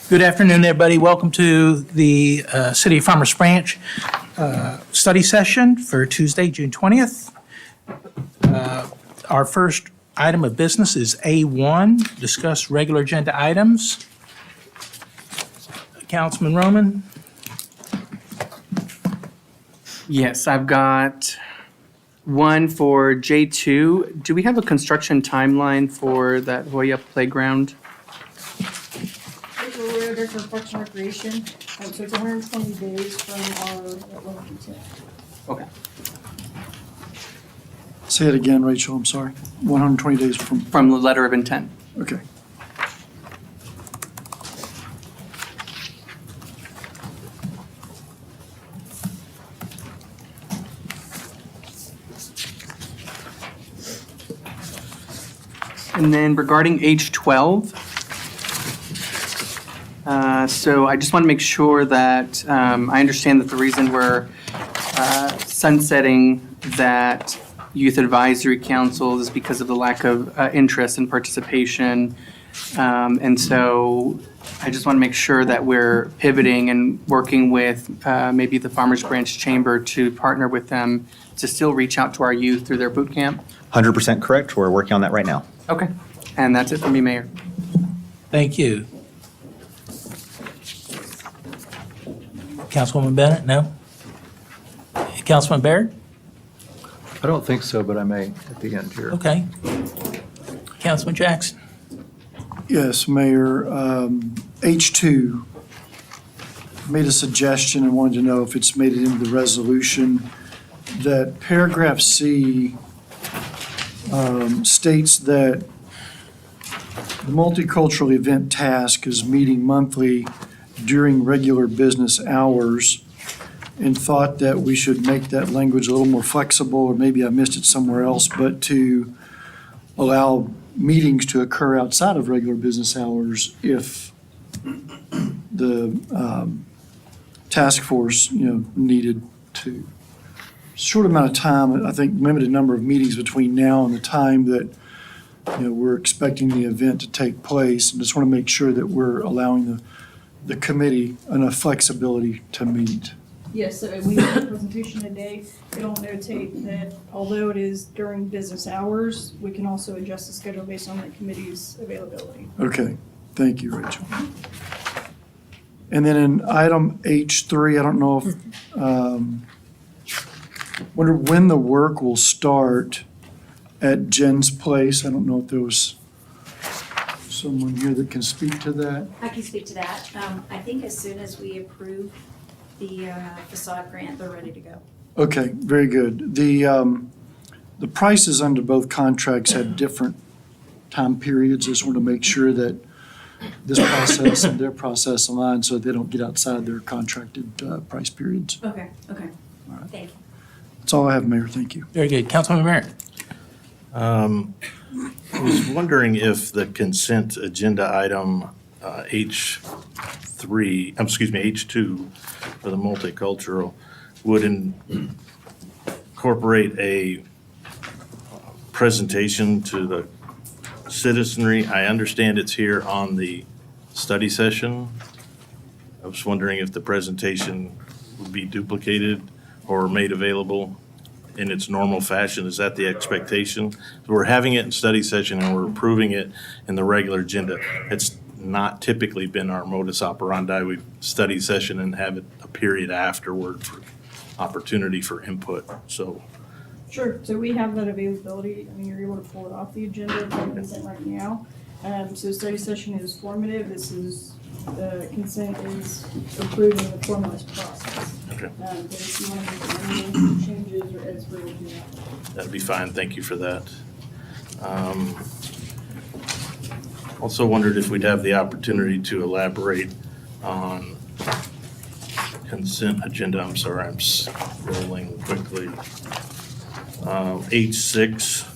Good afternoon, everybody. Welcome to the City of Farmers Branch study session for Tuesday, June 20th. Our first item of business is A1, discuss regular agenda items. Councilman Roman? Yes, I've got one for J2. Do we have a construction timeline for that Hoya playground? We're there for Parks and Recreation, so it's 120 days from our level of intent. Okay. Say it again, Rachel, I'm sorry. 120 days from, From the letter of intent. okay. And then regarding H12, so I just want to make sure that I understand that the reason we're sunsetting that Youth Advisory Council is because of the lack of interest and participation. And so I just want to make sure that we're pivoting and working with maybe the Farmers Branch Chamber to partner with them to still reach out to our youth through their boot camp. 100% correct. We're working on that right now. Okay. And that's it for me, Mayor. Thank you. Councilwoman Bennett, no? Councilman Baird? I don't think so, but I may at the end here. Okay. Councilman Jackson? Yes, Mayor, H2 made a suggestion and wanted to know if it's made it into the resolution that paragraph C states that the multicultural event task is meeting monthly during regular business hours, and thought that we should make that language a little more flexible, or maybe I missed it somewhere else, but to allow meetings to occur outside of regular business hours if the task force, needed to. Short amount of time, I think limited number of meetings between now and the time that, we're expecting the event to take place, and just want to make sure that we're allowing the committee enough flexibility to meet. Yes, so we have a presentation today. It'll notate that although it is during business hours, we can also adjust the schedule based on the committee's availability. Okay, thank you, Rachel. And then in item H3, I don't know if, wonder when the work will start at Jen's place. I don't know if there was someone here that can speak to that. I can speak to that. I think as soon as we approve the facade grant, they're ready to go. Okay, very good. The prices under both contracts had different time periods. Just want to make sure that this process and their process align so they don't get outside their contracted price periods. Okay. All right. Thank you. That's all I have, Mayor. Thank you. Very good. Councilman Barrett? I was wondering if the consent agenda item H2 for the multicultural would incorporate a presentation to the citizenry. I understand it's here on the study session. I was wondering if the presentation would be duplicated or made available in its normal fashion. Is that the expectation? We're having it in study session and we're approving it in the regular agenda. It's not typically been our modus operandi. We study session and have it a period afterward for opportunity for input. So Sure, so we have that availability. I mean, you're able to pull it off the agenda for consent right now. So study session is formative. This is, the consent is approving the formalized process. Okay. But if you want to make any changes or edits, we will do that. that'd be fine. Thank you for that. Also wondered if we'd have the opportunity to elaborate on consent agenda. I'm sorry, I'm scrolling quickly. H6,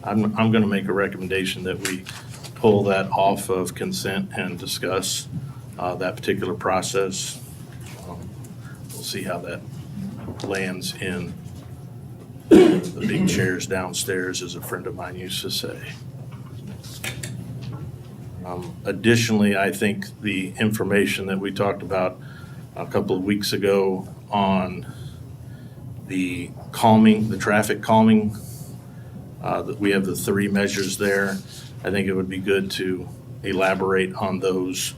I'm going to make a recommendation that we pull that off of consent and discuss that particular process. We'll see how that lands in the big chairs downstairs, as a friend of mine used to say. Additionally, I think the information that we talked about a couple of weeks ago on the calming, the traffic calming, that we have the 3 measures there. I think it would be good to elaborate on those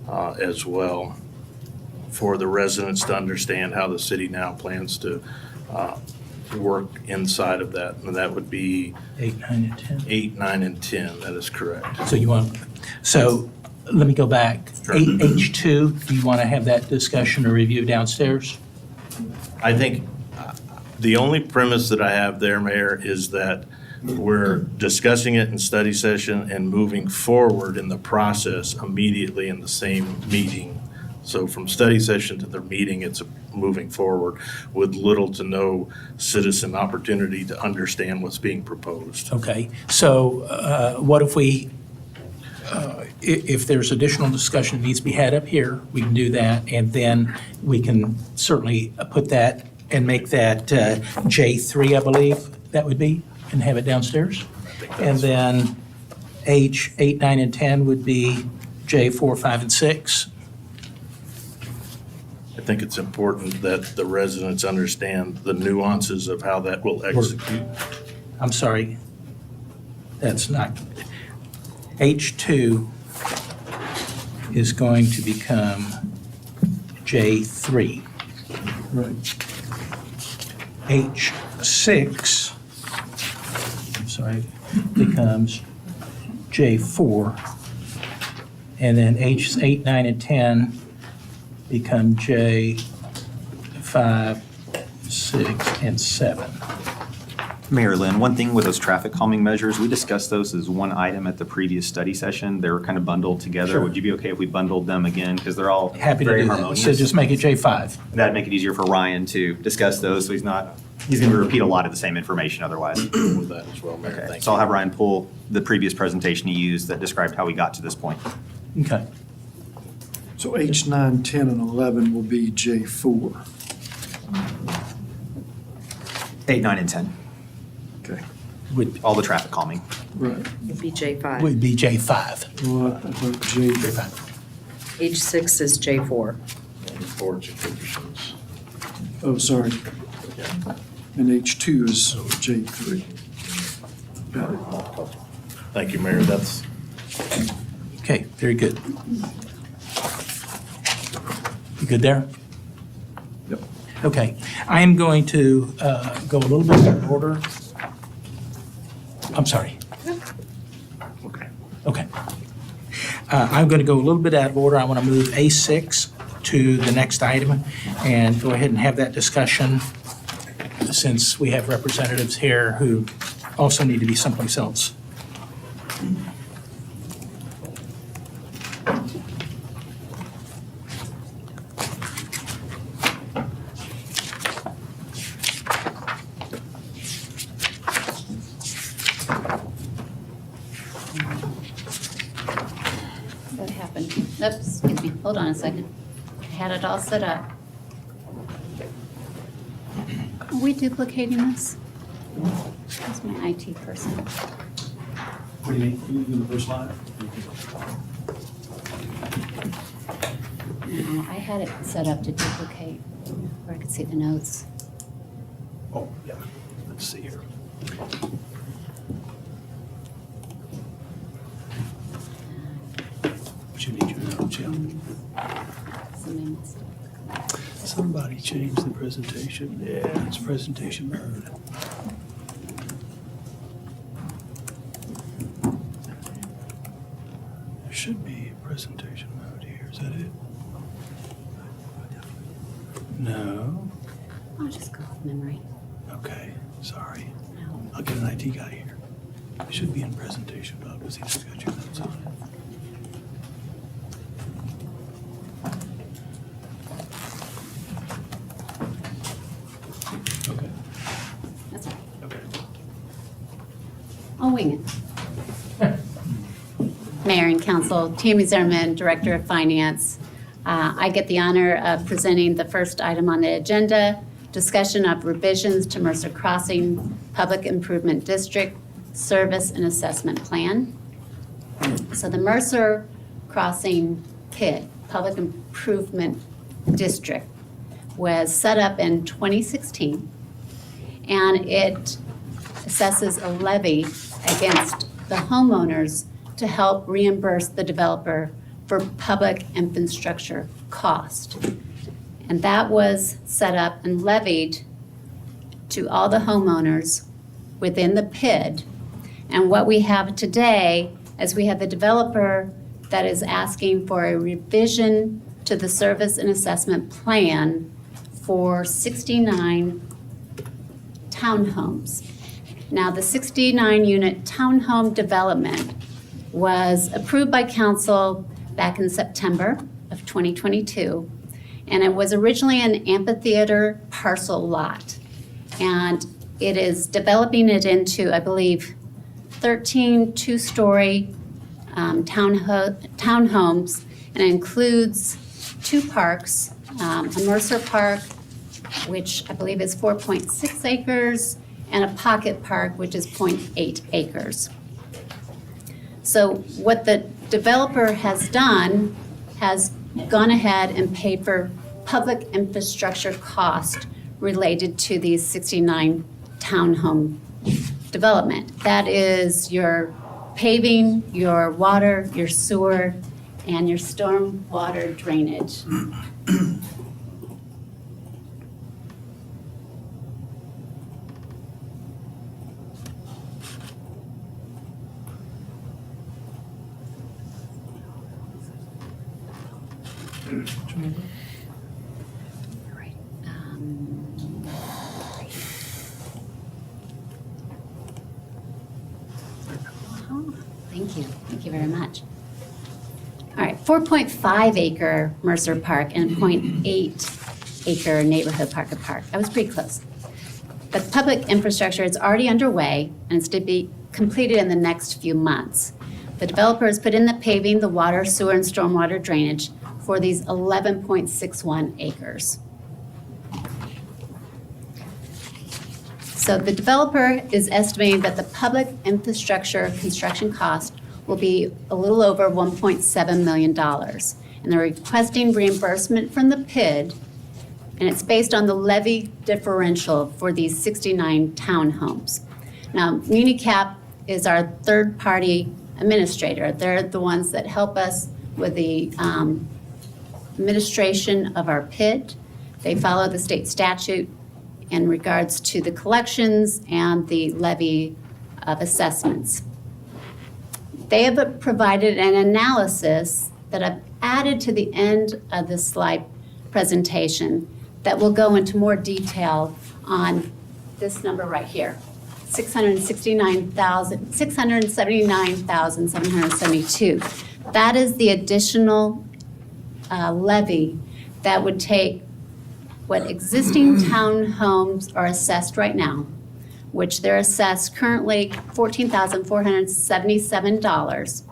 as well for the residents to understand how the city now plans to work inside of that. And that would be 8, 9, and 10. 8, 9, and 10. That is correct. So you want, so let me go back. Sure. H2, do you want to have that discussion or review downstairs? I think the only premise that I have there, Mayor, is that we're discussing it in study session and moving forward in the process immediately in the same meeting. So from study session to the meeting, it's moving forward with little to no citizen opportunity to understand what's being proposed. Okay, so what if we, if there's additional discussion that needs to be had up here, we can do that, and then we can certainly put that and make that J3, I believe that would be, and have it downstairs. And then H 8, 9, and 10 would be J4, 5, and 6. I think it's important that the residents understand the nuances of how that will execute. I'm sorry, that's not, H2 is going to become J3. Right. H6, I'm sorry, becomes J4. And then H8, 9, and 10 become J5, 6, and 7. Mayor Lynn, one thing with those traffic calming measures, we discussed those as one item at the previous study session. They were kind of bundled together. Sure. Would you be okay if we bundled them again? Because they're all Happy to very do that. harmonious. So just make it J5. That'd make it easier for Ryan to discuss those, so he's going to repeat a lot of the same information otherwise. With that as well, Mayor. Okay, Thank so I'll you. have Ryan pull the previous presentation he used that described how we got to this point. Okay. So H 9, 10, and 11 will be J4. 8, 9, and 10, Okay. Would all the traffic calming. Right. It'd be J5. would be J5. Well, I thought J, J5. H6 is J4. Boards and conditions. oh, sorry. Yeah. And H2 is J3. Got it. Thank you, Mayor. That's, Okay, very good. You good there? Yep. Okay, I am going to go a little bit out of order. I'm sorry. okay. Okay. I'm going to go a little bit out of order. I want to move A6 to the next item and go ahead and have that discussion since we have representatives here who also need to be someplace else. What happened? Oops, excuse me, hold on a second. I had it all set up. Are we duplicating this? Who's my IT person? What do you mean? You do the first slide? No, I had it set up to duplicate where I could see the notes. Oh, yeah. Let's see here. Should need your notes, yeah. Somebody must have- Somebody changed the presentation. Yeah, it's presentation mode. There should be presentation mode here. Is that it? No? I'll just go with memory. Okay, sorry. No. I'll get an IT guy here. It should be in presentation mode because he's got your notes on it. Okay, That's all right. okay. I'll wing it. Mayor and Council, Tammy Zimmerman, Director of Finance. I get the honor of presenting the first item on the agenda, discussion of revisions to Mercer Crossing Public Improvement District Service and Assessment Plan. So the Mercer Crossing PID, Public Improvement District, was set up in 2016, and it assesses a levy against the homeowners to help reimburse the developer for public infrastructure cost. And that was set up and levied to all the homeowners within the PID. And what we have today is we have the developer that is asking for a revision to the service and assessment plan for 69 townhomes. Now, the 69-unit townhome development was approved by council back in September of 2022, and it was originally an amphitheater parcel lot. And it is developing it into, I believe, 13 two-story townhomes, and it includes 2 parks, a Mercer Park, which I believe is 4.6 acres, and a pocket park, which is 0.8 acres. So what the developer has done has gone ahead and paid for public infrastructure cost related to these 69 townhome development. That is your paving, your water, your sewer, and your storm water drainage. Right. Thank you very much. All right, 4.5 acre Mercer Park and 0.8 acre neighborhood Parker Park. I was pretty close. The public infrastructure is already underway and it's to be completed in the next few months. The developer has put in the paving, the water, sewer, and stormwater drainage for these 11.61 acres. So the developer is estimating that the public infrastructure construction cost will be a little over $1.7 million. And they're requesting reimbursement from the PID, and it's based on the levy differential for these 69 townhomes. Now, MuniCap is our third-party administrator. They're the ones that help us with the administration of our PID. They follow the state statute in regards to the collections and the levy of assessments. They have provided an analysis that I've added to the end of this slide presentation that will go into more detail on this number right here, $679,772. That is the additional levy that would take what existing townhomes are assessed right now, which they're assessed currently $14,477,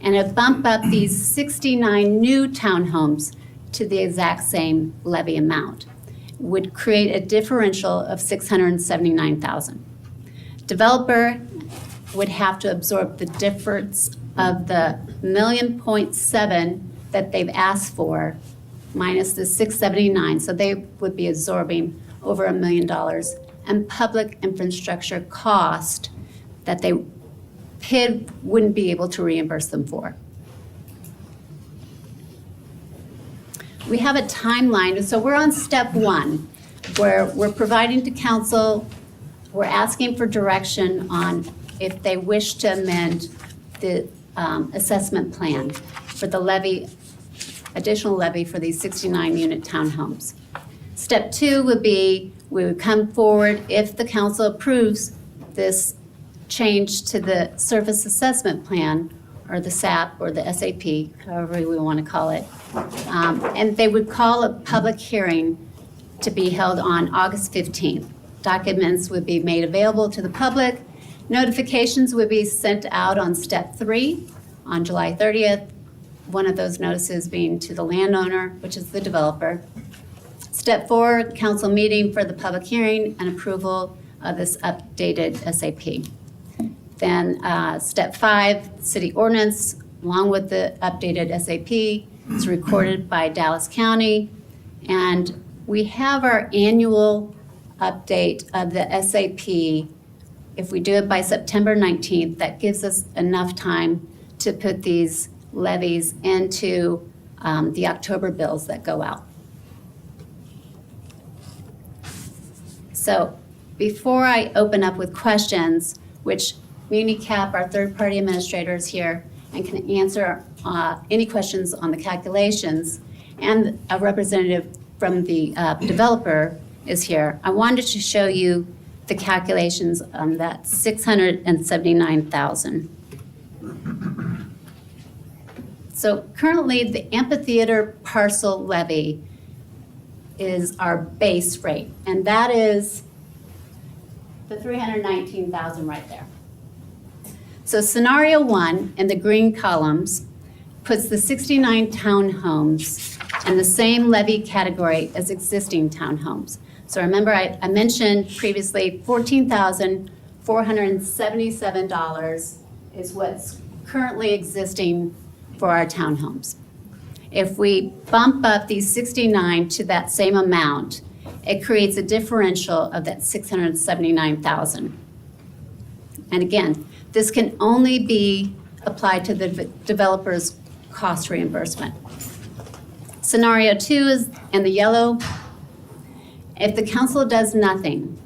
and it bump up these 69 new townhomes to the exact same levy amount, would create a differential of $679,000. Developer would have to absorb the difference of the $1.7 million that they've asked for minus the 679, so they would be absorbing over $1 million and public infrastructure cost that they PID wouldn't be able to reimburse them for. We have a timeline, so we're on step 1, where we're providing to council, we're asking for direction on if they wish to amend the assessment plan for the levy, additional levy for these 69-unit townhomes. Step 2 would be, we would come forward if the council approves this change to the surface assessment plan, or the SAP, or the SAP, however we want to call it. And they would call a public hearing to be held on August 15th. Documents would be made available to the public. Notifications would be sent out on step 3 on July 30th. One of those notices being to the landowner, which is the developer. Step 4, council meeting for the public hearing and approval of this updated SAP. Then step 5, city ordinance, along with the updated SAP, is recorded by Dallas County. And we have our annual update of the SAP. If we do it by September 19th, that gives us enough time to put these levies into the October bills that go out. So before I open up with questions, which MuniCap, our third-party administrator, is here and can answer any questions on the calculations, and a representative from the developer is here, I wanted to show you the calculations on that $679,000. So currently, the amphitheater parcel levy is our base rate, and that is the $319,000 right there. So scenario 1 in the green columns puts the 69 townhomes in the same levy category as existing townhomes. So remember, I mentioned previously $14,477 is what's currently existing for our townhomes. If we bump up these 69 to that same amount, it creates a differential of that $679,000. And again, this can only be applied to the developer's cost reimbursement. Scenario 2 is in the yellow. If the council does nothing,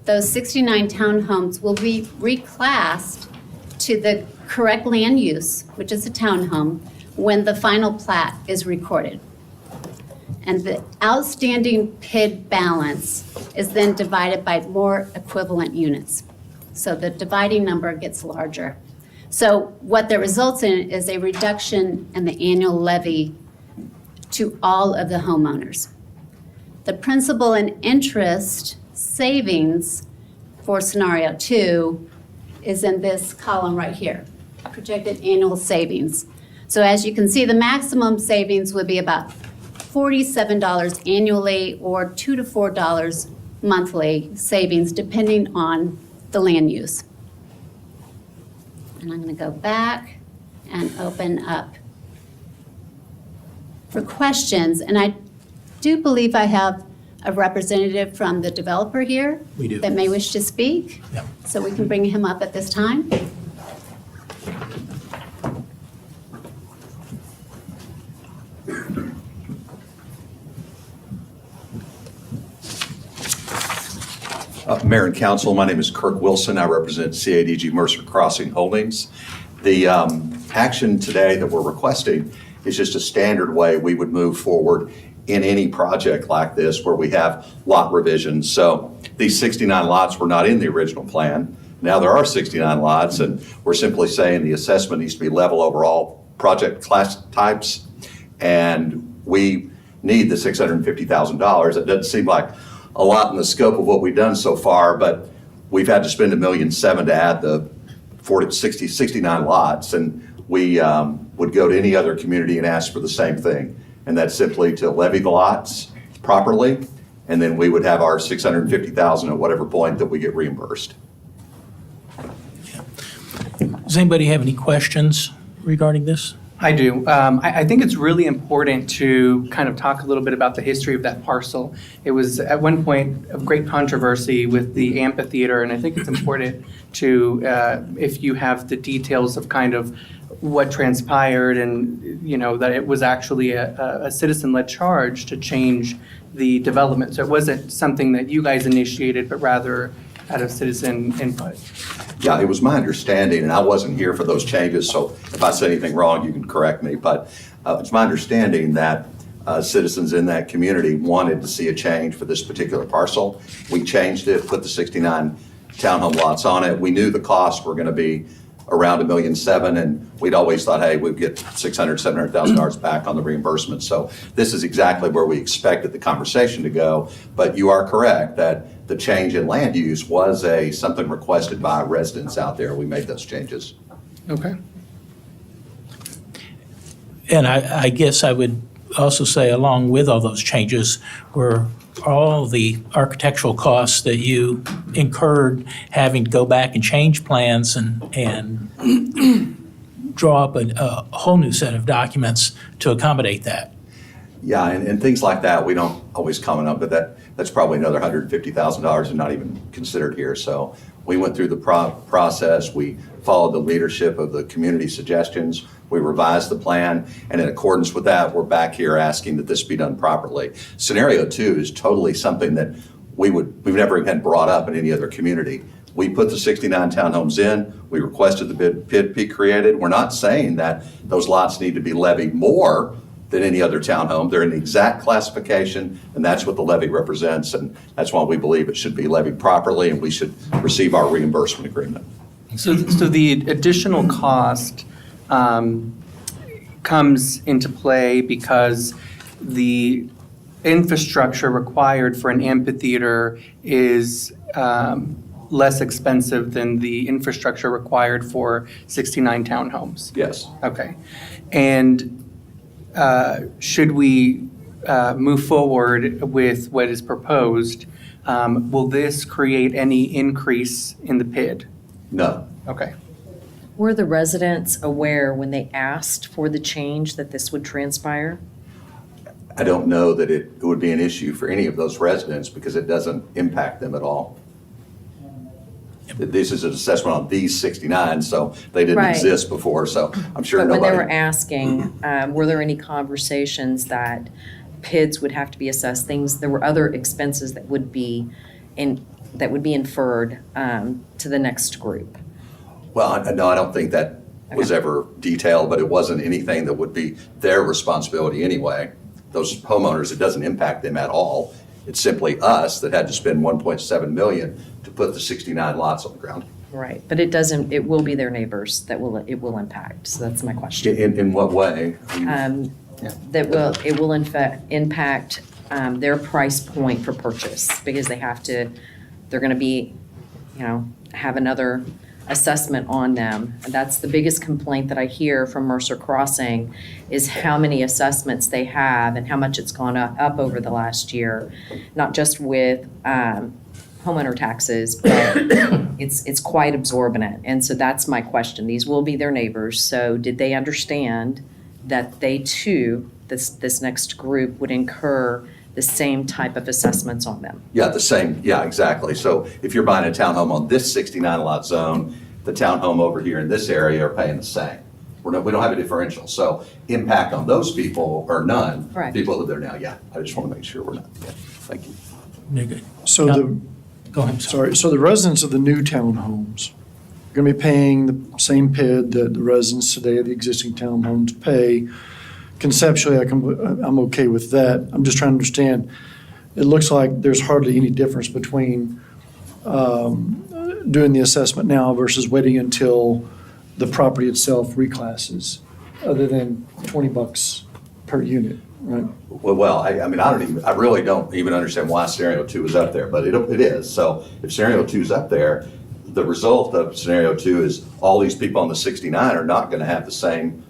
those 69 townhomes will be reclassed to the correct land use, which is a townhome, when the final plat is recorded. And the outstanding PID balance is then divided by more equivalent units. So the dividing number gets larger. So what that results in is a reduction in the annual levy to all of the homeowners. The principal and interest savings for scenario 2 is in this column right here, projected annual savings. So as you can see, the maximum savings would be about $47 annually or $2 to $4 monthly savings, depending on the land use. And I'm going to go back and open up for questions. And I do believe I have a representative from the developer here. We do. That may wish to speak. Yeah. So we can bring him up at this time. Mayor and Council, my name is Kirk Wilson. I represent CADG Mercer Crossing Holdings. The action today that we're requesting is just a standard way we would move forward in any project like this where we have lot revisions. So these 69 lots were not in the original plan. Now there are 69 lots, and we're simply saying the assessment needs to be level over all project class types, and we need the $650,000. It doesn't seem like a lot in the scope of what we've done so far, but we've had to spend $1.7 million to add the 69 lots, and we would go to any other community and ask for the same thing, and that's simply to levy the lots properly, and then we would have our $650,000 at whatever point that we get reimbursed. Does anybody have any questions regarding this? I do. I think it's really important to kind of talk a little bit about the history of that parcel. It was at one point of great controversy with the amphitheater, and I think it's important to, if you have the details of kind of what transpired and, you know, that it was actually a citizen-led charge to change the development. So it wasn't something that you guys initiated, but rather out of citizen input. Yeah, it was my understanding, and I wasn't here for those changes, so if I said anything wrong, you can correct me, but it's my understanding that citizens in that community wanted to see a change for this particular parcel. We changed it, put the 69 townhome lots on it. We knew the costs were going to be around $1.7 million, and we'd always thought, hey, we'd get $600,000, $700,000 back on the reimbursement. So this is exactly where we expected the conversation to go, but you are correct that the change in land use was something requested by residents out there. We made those changes. Okay. And I guess I would also say, along with all those changes, were all the architectural costs that you incurred having to go back and change plans and draw up a whole new set of documents to accommodate that. Yeah, and things like that, we don't always comment on, but that's probably another $150,000 and not even considered here. So we went through the process, we followed the leadership of the community suggestions, we revised the plan, and in accordance with that, we're back here asking that this be done properly. Scenario 2 is totally something that we've never had brought up in any other community. We put the 69 townhomes in, we requested the PID be created. We're not saying that those lots need to be levied more than any other townhome. They're in the exact classification, and that's what the levy represents, and that's why we believe it should be levied properly, and we should receive our reimbursement agreement. So the additional cost comes into play because the infrastructure required for an amphitheater is less expensive than the infrastructure required for 69 townhomes. Yes. Okay. And should we move forward with what is proposed, will this create any increase in the PID? No. Okay. Were the residents aware when they asked for the change that this would transpire? I don't know that it would be an issue for any of those residents because it doesn't impact them at all. This is an assessment on these 69, so they didn't Right. exist before, so I'm sure But when they were nobody. asking, were there any conversations that PIDs would have to be assessed, things, there were other expenses that would be inferred to the next group? Well, no, I don't think that was ever detailed, but it wasn't anything that would be their responsibility anyway. Those homeowners, it doesn't impact them at all. It's simply us that had to spend $1.7 million to put the 69 lots on the ground. Right, but it will be their neighbors that it will impact, so that's my question. In what way? It will in fact impact their price point for purchase, because they're gonna be, have another assessment on them. And that's the biggest complaint that I hear from Mercer Crossing, is how many assessments they have and how much it's gone up over the last year, not just with homeowner taxes, but it's quite absorbent. And so that's my question. These will be their neighbors, so did they understand that they too, this next group, would incur the same type of assessments on them? Yeah, the same, yeah, exactly. So if you're buying a townhome on this 69 lot zone, the townhome over here in this area are paying the same. We don't have a differential, so impact on those people or none. Right. People that live there now, yeah. I just want to make sure we're not, yeah, thank you. Very good. So Go ahead. so the residents of the new townhomes are going to be paying the same PID that the residents today of the existing townhomes pay. Conceptually, I'm okay with that. I'm just trying to understand. It looks like there's hardly any difference between doing the assessment now versus waiting until the property itself reclasses, other than $20 per unit, right? Well, I mean, I really don't even understand why scenario 2 is up there, but it is. So if scenario 2 is up there, the result of scenario 2 is all these people on the 69 are not going to have the same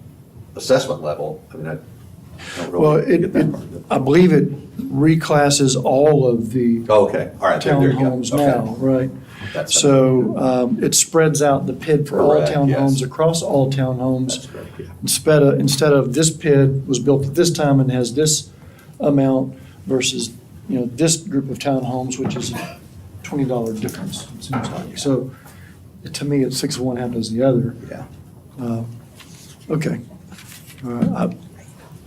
assessment level. I mean, I don't Well, really get that part of it. I believe it reclasses all of the Okay, all right, there you go. townhomes Okay. now, right? That's- So it spreads out the PID for all Correct, townhomes, yes. across all townhomes. That's correct, yeah. Instead of this PID was built at this time and has this amount versus, this group of townhomes, which is a $20 difference, it seems like. So to me, it's 6 of one, half dozen the other. Yeah. Okay. All right.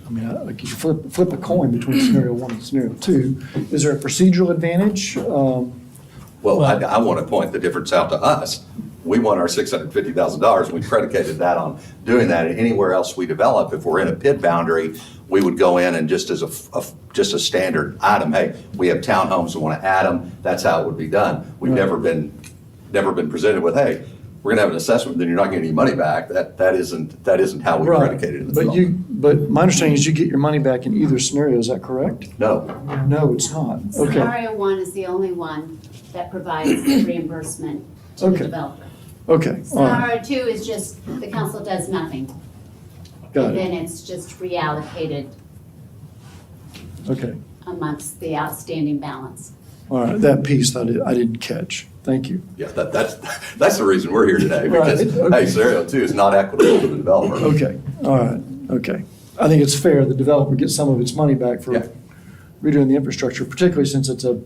I mean, you flip a coin between scenario 1 and scenario 2. Is there a procedural advantage? Well, I want to point the difference out to us. We want our $650,000, and we predicated that on doing that. And anywhere else we develop, if we're in a PID boundary, we would go in and just as just a standard item, hey, we have townhomes, we want to add them. That's how it would be done. We've never been presented with, hey, we're gonna have an assessment, then you're not getting any money back. That isn't how we Right. predicated the development. But my understanding is you get your money back in either scenario, is that correct? No, No, it's not. Okay, Scenario 1 is the only one that provides the reimbursement to the Okay. developer. okay, all right, Scenario 2 is just, the council does nothing. got And it, then it's just reallocated. okay. amongst the outstanding balance. All right, that piece I didn't catch. Thank you. Yeah, that's the reason we're here today, because, Right, okay. hey, scenario two is not equitable to the developer. Okay, all right, okay. I think it's fair the developer gets some of its money back for Yeah. redoing the infrastructure, particularly since it's a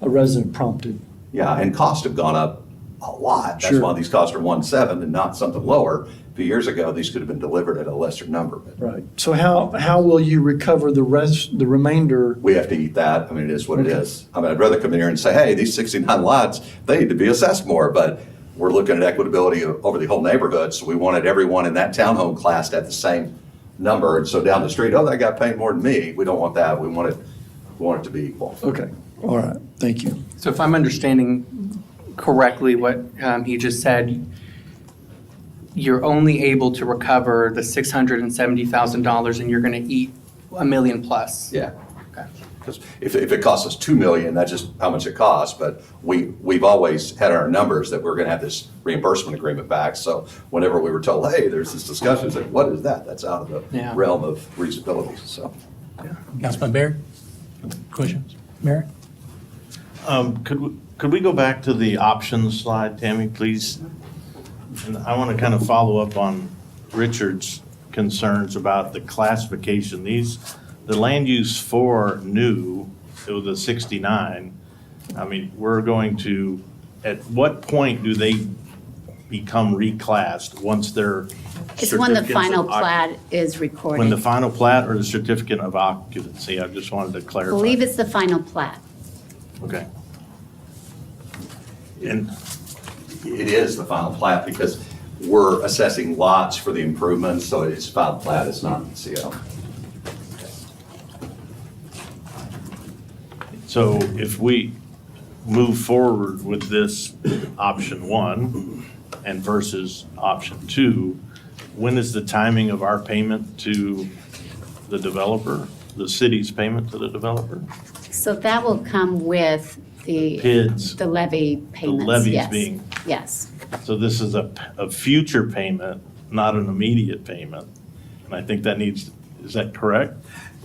resident prompted. Yeah, and costs have gone up a lot. That's Sure. why these costs are 1.7 and not something lower. A few years ago, these could have been delivered at a lesser number. But Right. So how will you recover the remainder? we have to eat that. I mean, it is what it Okay. is. I mean, I'd rather come in here and say, hey, these 69 lots, they need to be assessed more. But we're looking at equitability over the whole neighborhood. So we wanted everyone in that townhome class to have the same number. And so down the street, oh, that guy paid more than me. We don't want that. We want it to be equal. Okay, all right, thank you. So if I'm understanding correctly what he just said, you're only able to recover the $670,000 and you're going to eat $1 million plus. Yeah. Okay. Because if it costs us $2 million, that's just how much it costs. But we've always had our numbers that we're going to have this reimbursement agreement back. So whenever we were told, hey, there's this discussion, it's like, what is that? That's out of the Yeah. realm of reasonability. So. Councilman Barry? Questions? Mary? Could we go back to the options slide, Tammy, please? And I want to kind of follow up on Richard's concerns about the classification. The land use for new, it was a 69. I mean, we're going to, at what point do they become reclassed once their It's when the certificates final of occup- plat is When the recorded. final plat or the certificate of occupancy? I just wanted to I clarify. believe it's the final plat. Okay. And It is the final plat because we're assessing lots for the improvements, so it's final plat, it's not CO. so if we move forward with this option one and versus option two, when is the timing of our payment to the developer, the city's payment to the developer? So that will come with the PIDs, the levy payments, levies yes. being- Yes. so this is a future payment, not an immediate payment. And I think that needs, is that correct?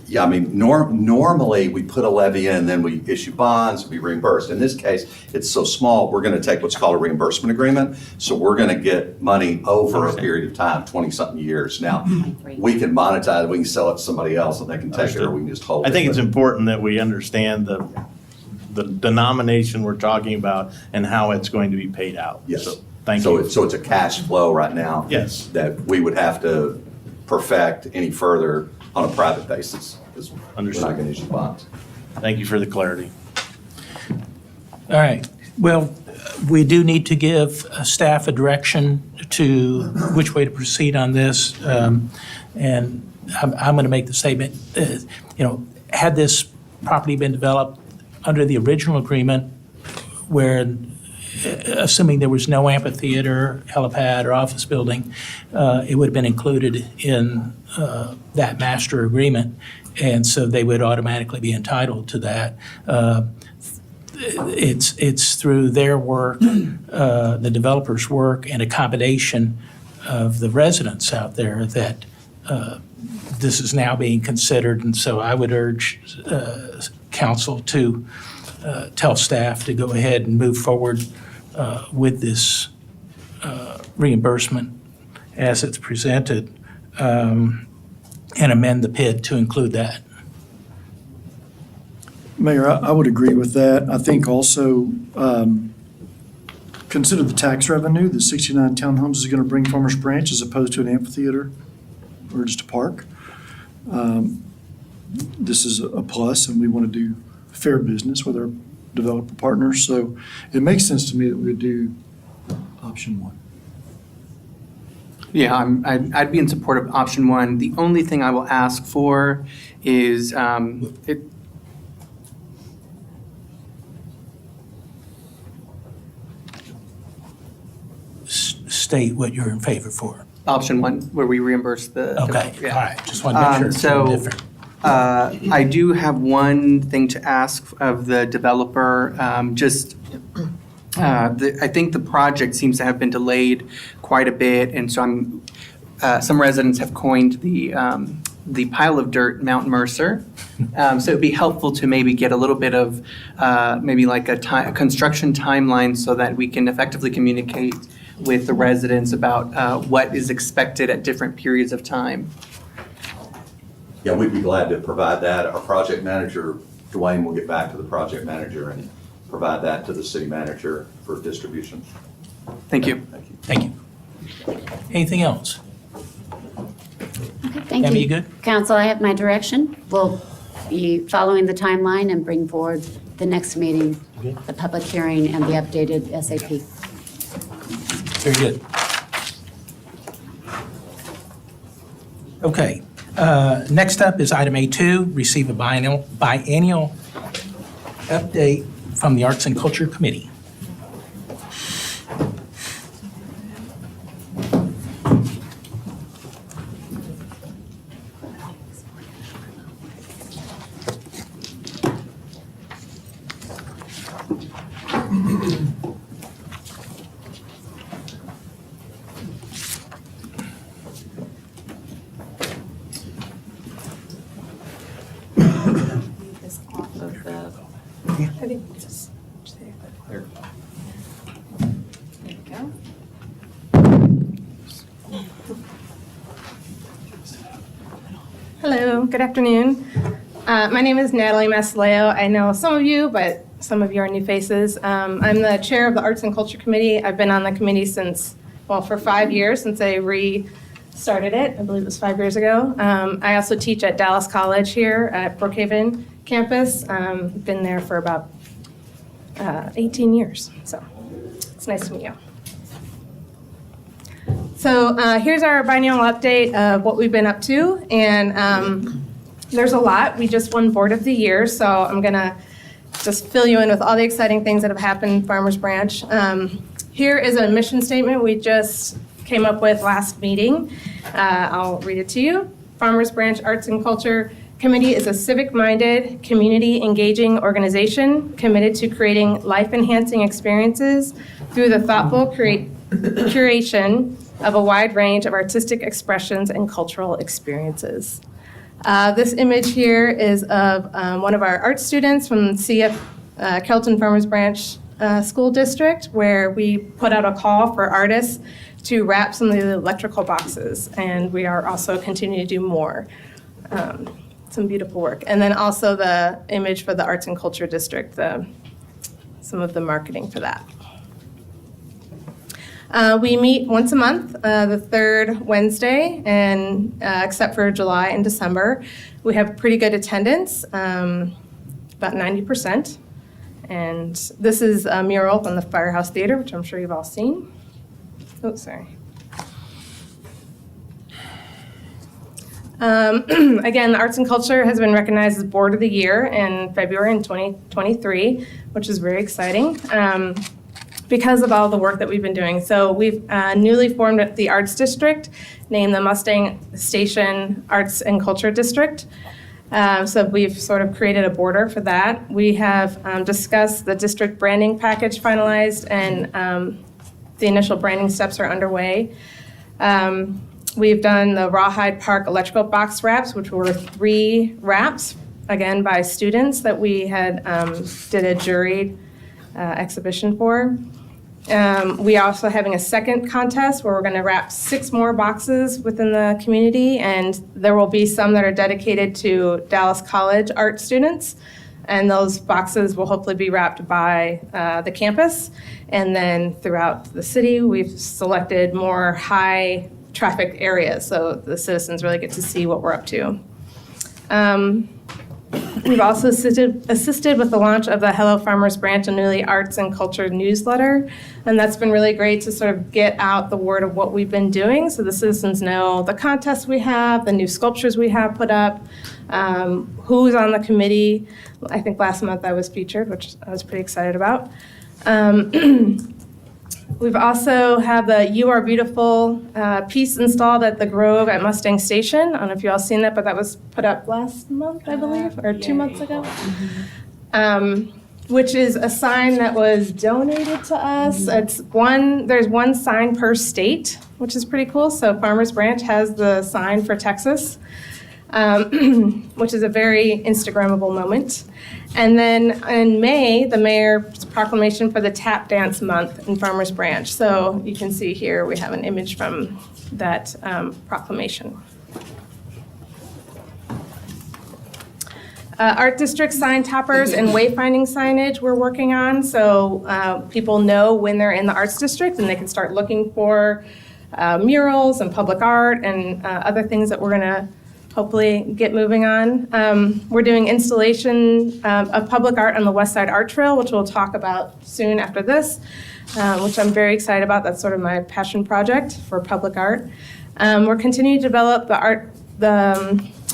Yeah, I mean, normally we put a levy in, then we issue bonds, we reimburse. In this case, it's so small, we're gonna take what's called a reimbursement agreement. So we're gonna get money over a period of time, 20-something years. Now, we can monetize, we can sell it to somebody else and they can take it, or we can just hold it. I think it's But- important that we understand the denomination we're talking about and how it's going to be paid out. Yes. So, thank So you. it's a cash flow right now. Yes. That we would have to perfect any further on a private basis, because we're not Understood. gonna issue bonds. Thank you for the clarity. All right. Well, we do need to give staff a direction to which way to proceed on this. And I'm going to make the statement, had this property been developed under the original agreement where, assuming there was no amphitheater, helipad, or office building, it would have been included in that master agreement, and so they would automatically be entitled to that. It's through their work, the developer's work, and accommodation of the residents out there that this is now being considered, and so I would urge council to tell staff to go ahead and move forward with this reimbursement as it's presented, and amend the PID to include that. Mayor, I would agree with that. I think also consider the tax revenue that 69 townhomes is going to bring Farmers Branch as opposed to an amphitheater or just a park. This is a plus, and we want to do fair business with our developer partners. So it makes sense to me that we would do option one. Yeah, I'd be in support of option one. The only thing I will ask for is State what you're in favor for. option one, where we reimburse the. Okay, all yeah. right, just want to make sure it's different. I do have one thing to ask of the developer, I think the project seems to have been delayed quite a bit, and so some residents have coined the the pile of dirt, Mount Mercer. So it'd be helpful to maybe get a little bit of, maybe like a construction timeline so that we can effectively communicate with the residents about what is expected at different periods of time. Yeah, we'd be glad to provide that. Our project manager, Dwayne, will get back to the project manager and provide that to the city manager for distribution. Thank you. Thank you. Thank you. Anything else? Okay, thank Tammy, you. you good? Council, I have my direction. We'll be following the timeline and bring forward the next meeting, the public hearing and the updated SAP. Very good. Okay, next up is item A2, receive a biennial update from the Arts and Culture Committee. Hello, good afternoon. My name is Natalie Masileo. I know some of you, but some of you are new faces. I'm the chair of the Arts and Culture Committee. I've been on the committee for 5 years, since I restarted it. I believe it was 5 years ago. I also teach at Dallas College here at Brookhaven campus. Been there for about 18 years, so it's nice to meet you. So here's our biennial update of what we've been up to, and there's a lot. We just won Board of the Year, so I'm gonna just fill you in with all the exciting things that have happened in Farmers Branch. Here is a mission statement we just came up with last meeting. I'll read it to you. Farmers Branch Arts and Culture Committee is a civic-minded, community-engaging organization committed to creating life-enhancing experiences through the thoughtful curation of a wide range of artistic expressions and cultural experiences. This image here is of one of our art students from CF Kelton Farmers Branch School District, where we put out a call for artists to wrap some of the electrical boxes, and we are also continuing to do more. Some beautiful work. And then also the image for the Arts and Culture District, some of the marketing for that. We meet once a month, the third Wednesday, and except for July and December, we have pretty good attendance, about 90%. And this is a mural from the Firehouse Theater, which I'm sure you've all seen. Oh, sorry. Again, the Arts and Culture has been recognized as Board of the Year in February in 2023, which is very exciting. Because of all the work that we've been doing. So we've newly formed the Arts District, named the Mustang Station Arts and Culture District. So we've sort of created a border for that. We have discussed the district branding package finalized, and the initial branding steps are underway. We've done the Rawhide Park electrical box wraps, which were 3 wraps, again, by students that we had did a juried exhibition for. We are also having a second contest where we're going to wrap 6 more boxes within the community, and there will be some that are dedicated to Dallas College art students, and those boxes will hopefully be wrapped by the campus. And then throughout the city, we've selected more high traffic areas so the citizens really get to see what we're up to. We've also assisted with the launch of the Hello Farmers Branch and Newly Arts and Culture newsletter, and that's been really great to sort of get out the word of what we've been doing so the citizens know the contests we have, the new sculptures we have put up, who's on the committee. I think last month I was featured, which I was pretty excited about. We've also had the You Are Beautiful piece installed at the Grove at Mustang Station. I don't know if you all seen that, but that was put up last month, I believe, or 2 months ago. Which is a sign that was donated to us. There's one sign per state, which is pretty cool. So Farmers Branch has the sign for Texas. which is a very Instagrammable moment. And then in May, the mayor's proclamation for the Tap Dance Month in Farmers Branch. So you can see here, we have an image from that proclamation. Art district sign toppers and wayfinding signage we're working on, so people know when they're in the arts district and they can start looking for murals and public art and other things that we're gonna hopefully get moving on. We're doing installation of public art on the West Side Art Trail, which we'll talk about soon after this, which I'm very excited about. That's sort of my passion project for public art. We're continuing to develop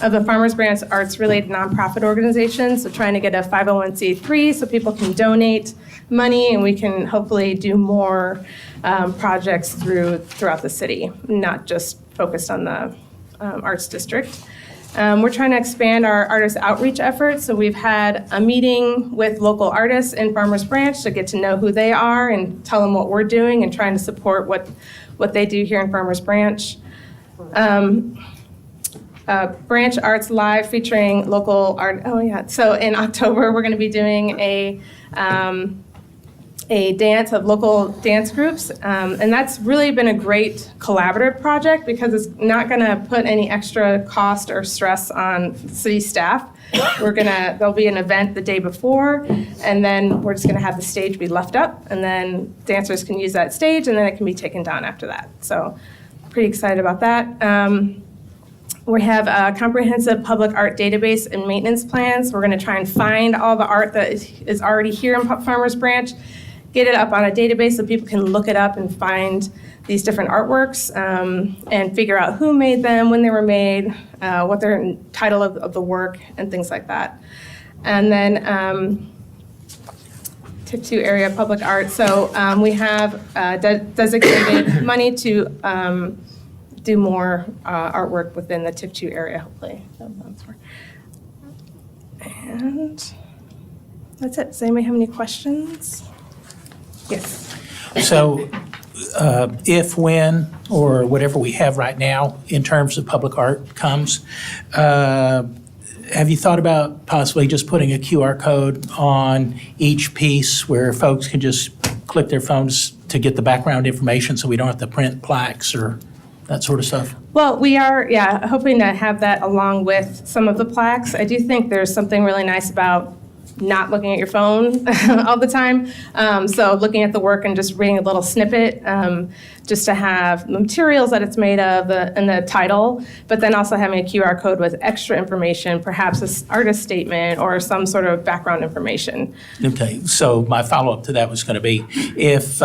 of the Farmers Branch arts-related nonprofit organizations, so trying to get a 501c3 so people can donate money and we can hopefully do more projects throughout the city, not just focused on the arts district. We're trying to expand our artist outreach efforts, so we've had a meeting with local artists in Farmers Branch to get to know who they are and tell them what we're doing and trying to support what they do here in Farmers Branch. Branch Arts Live featuring local art. Oh yeah, so in October we're going to be doing a dance of local dance groups, and that's really been a great collaborative project because it's not going to put any extra cost or stress on city staff. There'll be an event the day before, and then we're just going to have the stage be left up, and then dancers can use that stage, and then it can be taken down after that. So pretty excited about that. We have a comprehensive public art database and maintenance plans. We're going to try and find all the art that is already here in Farmers Branch, get it up on a database so people can look it up and find these different artworks and figure out who made them, when they were made, what their title of the work, and things like that. And then Tip 2 area public art. So we have designated money to do more artwork within the Tip 2 area, hopefully. And that's it. Does anybody have any questions? Yes. So if, when, or whatever we have right now in terms of public art comes, have you thought about possibly just putting a QR code on each piece where folks can just click their phones to get the background information so we don't have to print plaques or that sort of stuff? Well, we are, hoping to have that along with some of the plaques. I do think there's something really nice about not looking at your phone all the time. So looking at the work and just reading a little snippet, just to have the materials that it's made of and the title, but then also having a QR code with extra information, perhaps an artist statement or some sort of background information. Okay, so my follow-up to that was going to be, if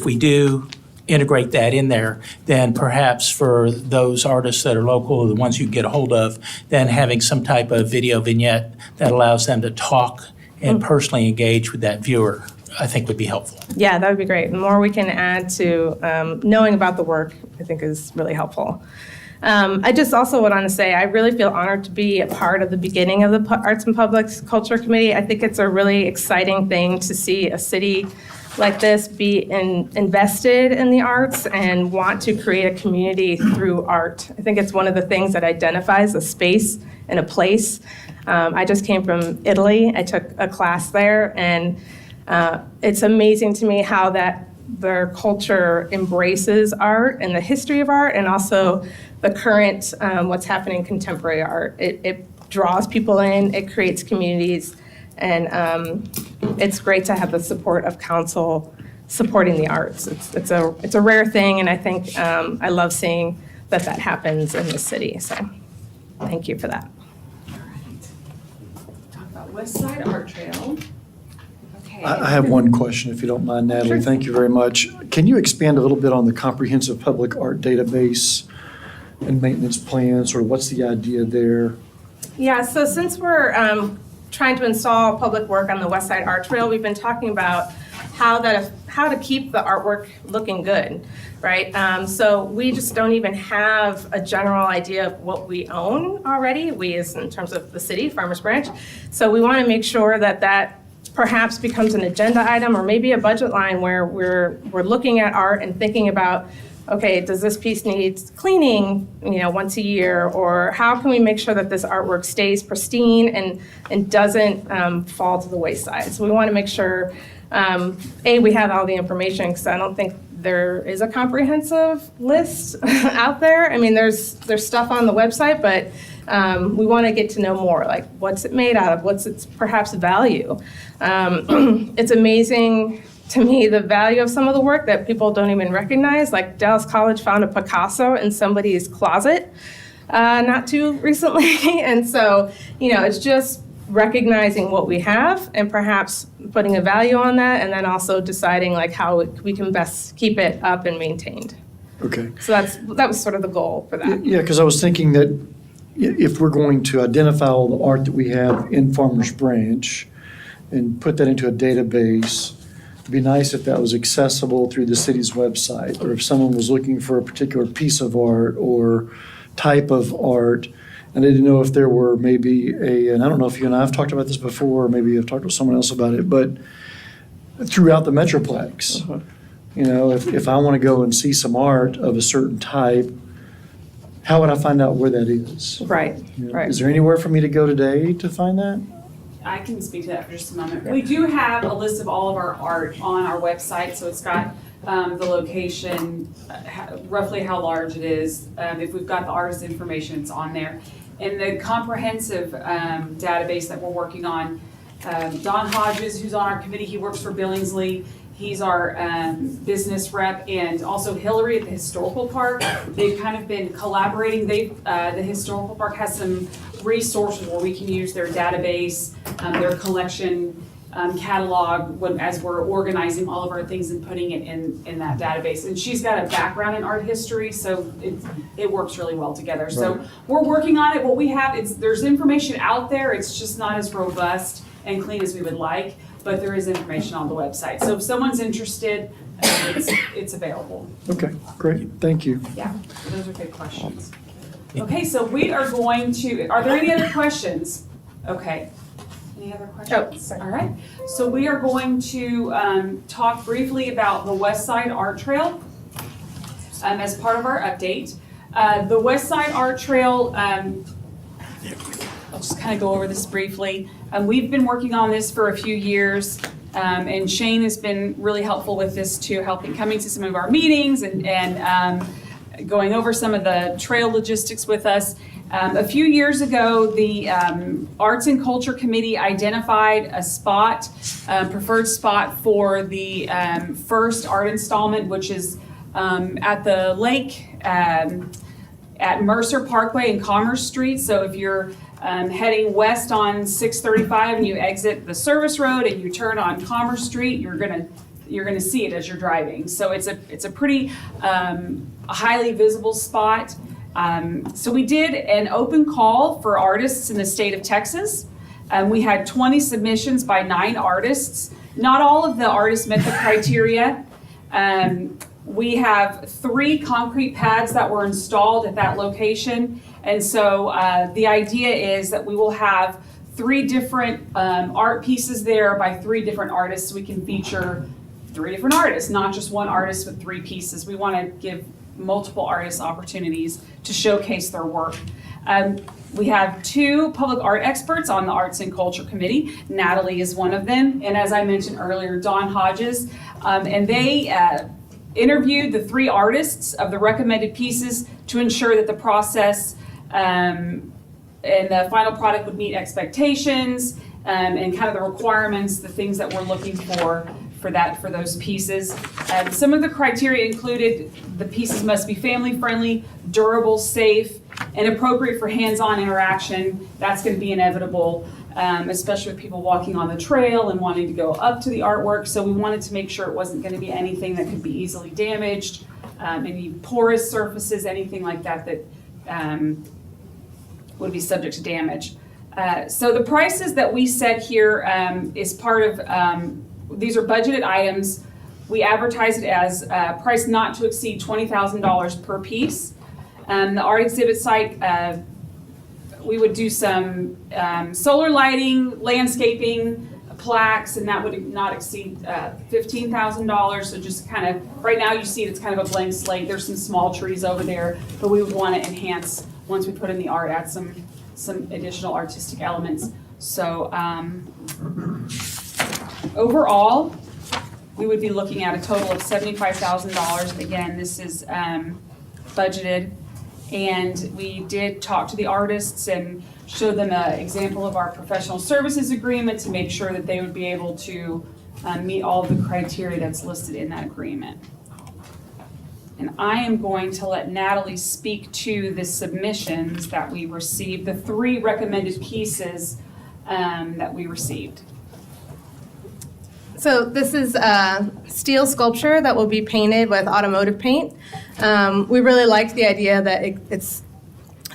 we do integrate that in there, then perhaps for those artists that are local, the ones you can get a hold of, then having some type of video vignette that allows them to talk and personally engage with that viewer, I think would be helpful. Yeah, that would be great. The more we can add to knowing about the work, I think is really helpful. I just also want to say I really feel honored to be a part of the beginning of the Arts and Public Culture Committee. I think it's a really exciting thing to see a city like this be invested in the arts and want to create a community through art. I think it's one of the things that identifies a space and a place. I just came from Italy. I took a class there, and it's amazing to me how their culture embraces art and the history of art, and also the current, what's happening in contemporary art. It draws people in, it creates communities, and it's great to have the support of council supporting the arts. It's a rare thing, and I think I love seeing that happens in the city. So thank you for that. Talk about West Side Art Trail. Okay. I have one question, if you don't mind, Natalie. Sure. Thank you very much. Can you expand a little bit on the comprehensive public art database and maintenance plans, or what's the idea there? Yeah, so since we're trying to install public work on the West Side Art Trail, we've been talking about how to keep the artwork looking good, right? So we just don't even have a general idea of what we own already, as in terms of the city, Farmers Branch. So we want to make sure that perhaps becomes an agenda item or maybe a budget line where we're looking at art and thinking about okay, does this piece need cleaning, once a year? Or how can we make sure that this artwork stays pristine and doesn't fall to the wayside? So we want to make sure, we have all the information, because I don't think there is a comprehensive list out there. I mean, there's stuff on the website, but we want to get to know more, like what's it made out of, what's its perhaps value. It's amazing to me the value of some of the work that people don't even recognize. Like Dallas College found a Picasso in somebody's closet not too recently. And so, it's just recognizing what we have and perhaps putting a value on that, and then also deciding like how we can best keep it up and maintained. Okay. So that was sort of the goal for that. Yeah, because I was thinking that if we're going to identify all the art that we have in Farmers Branch and put that into a database, it'd be nice if that was accessible through the city's website, or if someone was looking for a particular piece of art or type of art. And I didn't know if there were maybe and I don't know if you and I have talked about this before, or maybe I've talked with someone else about it, but throughout the Metroplex, if I want to go and see some art of a certain type, how would I find out where that is? Right, right. Is there anywhere for me to go today to find that? I can speak to that for just a moment. We do have a list of all of our art on our website, so it's got the location, roughly how large it is. If we've got the artist information, it's on there. In the comprehensive database that we're working on, Don Hodges, who's on our committee, he works for Billingsley. He's our business rep, and also Hillary at the Historical Park. They've kind of been collaborating. The Historical Park has some resources where we can use their database, their collection catalog as we're organizing all of our things and putting it in that database. And she's got a background in art history, so it works really well together. So we're working on it. What we have, there's information out there. It's just not as robust and clean as we would like, but there is information on the website. So if someone's interested, it's available. Okay, great, thank you. Yeah, those are good questions. Okay, so we are going to, are there any other questions? Okay. Any other questions? sorry. All right. So we are going to talk briefly about the West Side Art Trail as part of our update. The West Side Art Trail, I'll just kind of go over this briefly. We've been working on this for a few years, and Shane has been really helpful with this too, coming to some of our meetings and going over some of the trail logistics with us. A few years ago, the Arts and Culture Committee identified a spot, preferred spot for the first art installment, which is at the lake at Mercer Parkway and Commerce Street. So if you're heading west on 635 and you exit the service road and you turn on Commerce Street, you're gonna see it as you're driving. So it's a pretty highly visible spot. So we did an open call for artists in the state of Texas. We had 20 submissions by 9 artists. Not all of the artists met the criteria. We have 3 concrete pads that were installed at that location. And so the idea is that we will have 3 different art pieces there by 3 different artists. We can feature 3 different artists, not just one artist with 3 pieces. We want to give multiple artists opportunities to showcase their work. We have 2 public art experts on the Arts and Culture Committee. Natalie is one of them, and as I mentioned earlier, Don Hodges. And they interviewed the 3 artists of the recommended pieces to ensure that the process and the final product would meet expectations and kind of the requirements, the things that we're looking for those pieces. Some of the criteria included the pieces must be family friendly, durable, safe, and appropriate for hands-on interaction. That's going to be inevitable, especially with people walking on the trail and wanting to go up to the artwork. So we wanted to make sure it wasn't going to be anything that could be easily damaged, any porous surfaces, anything like that would be subject to damage. So the prices that we set here is part of these are budgeted items. We advertise it as price not to exceed $20,000 per piece. The art exhibit site, we would do some solar lighting, landscaping, plaques, and that would not exceed $15,000. So just kind of, right now you see it's kind of a blank slate. There's some small trees over there, but we would want to enhance, once we put in the art, add some additional artistic elements. So overall, we would be looking at a total of $75,000. Again, this is budgeted. And we did talk to the artists and show them an example of our professional services agreement to make sure that they would be able to meet all of the criteria that's listed in that agreement. And I am going to let Natalie speak to the submissions that we received, the 3 recommended pieces that we received. So this is a steel sculpture that will be painted with automotive paint. We really liked the idea that it's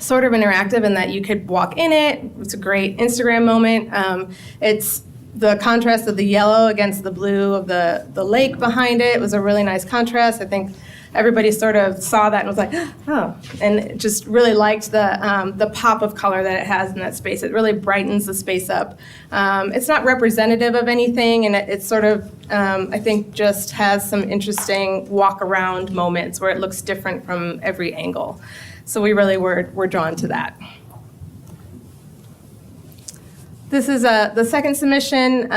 sort of interactive and that you could walk in it. It's a great Instagram moment. It's the contrast of the yellow against the blue of the lake behind it. It was a really nice contrast. I think everybody sort of saw that and was like, oh, and just really liked the pop of color that it has in that space. It really brightens the space up. It's not representative of anything, and it sort of, I think, just has some interesting walk-around moments where it looks different from every angle. So we really were drawn to that. This is the second submission.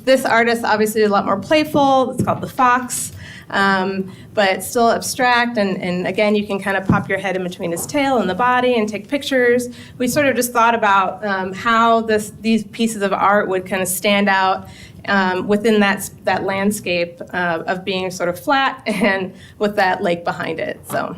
This artist obviously is a lot more playful. It's called The Fox. But it's still abstract, and again, you can kind of pop your head in between his tail and the body and take pictures. We sort of just thought about how these pieces of art would kind of stand out within that landscape of being sort of flat and with that lake behind it. So.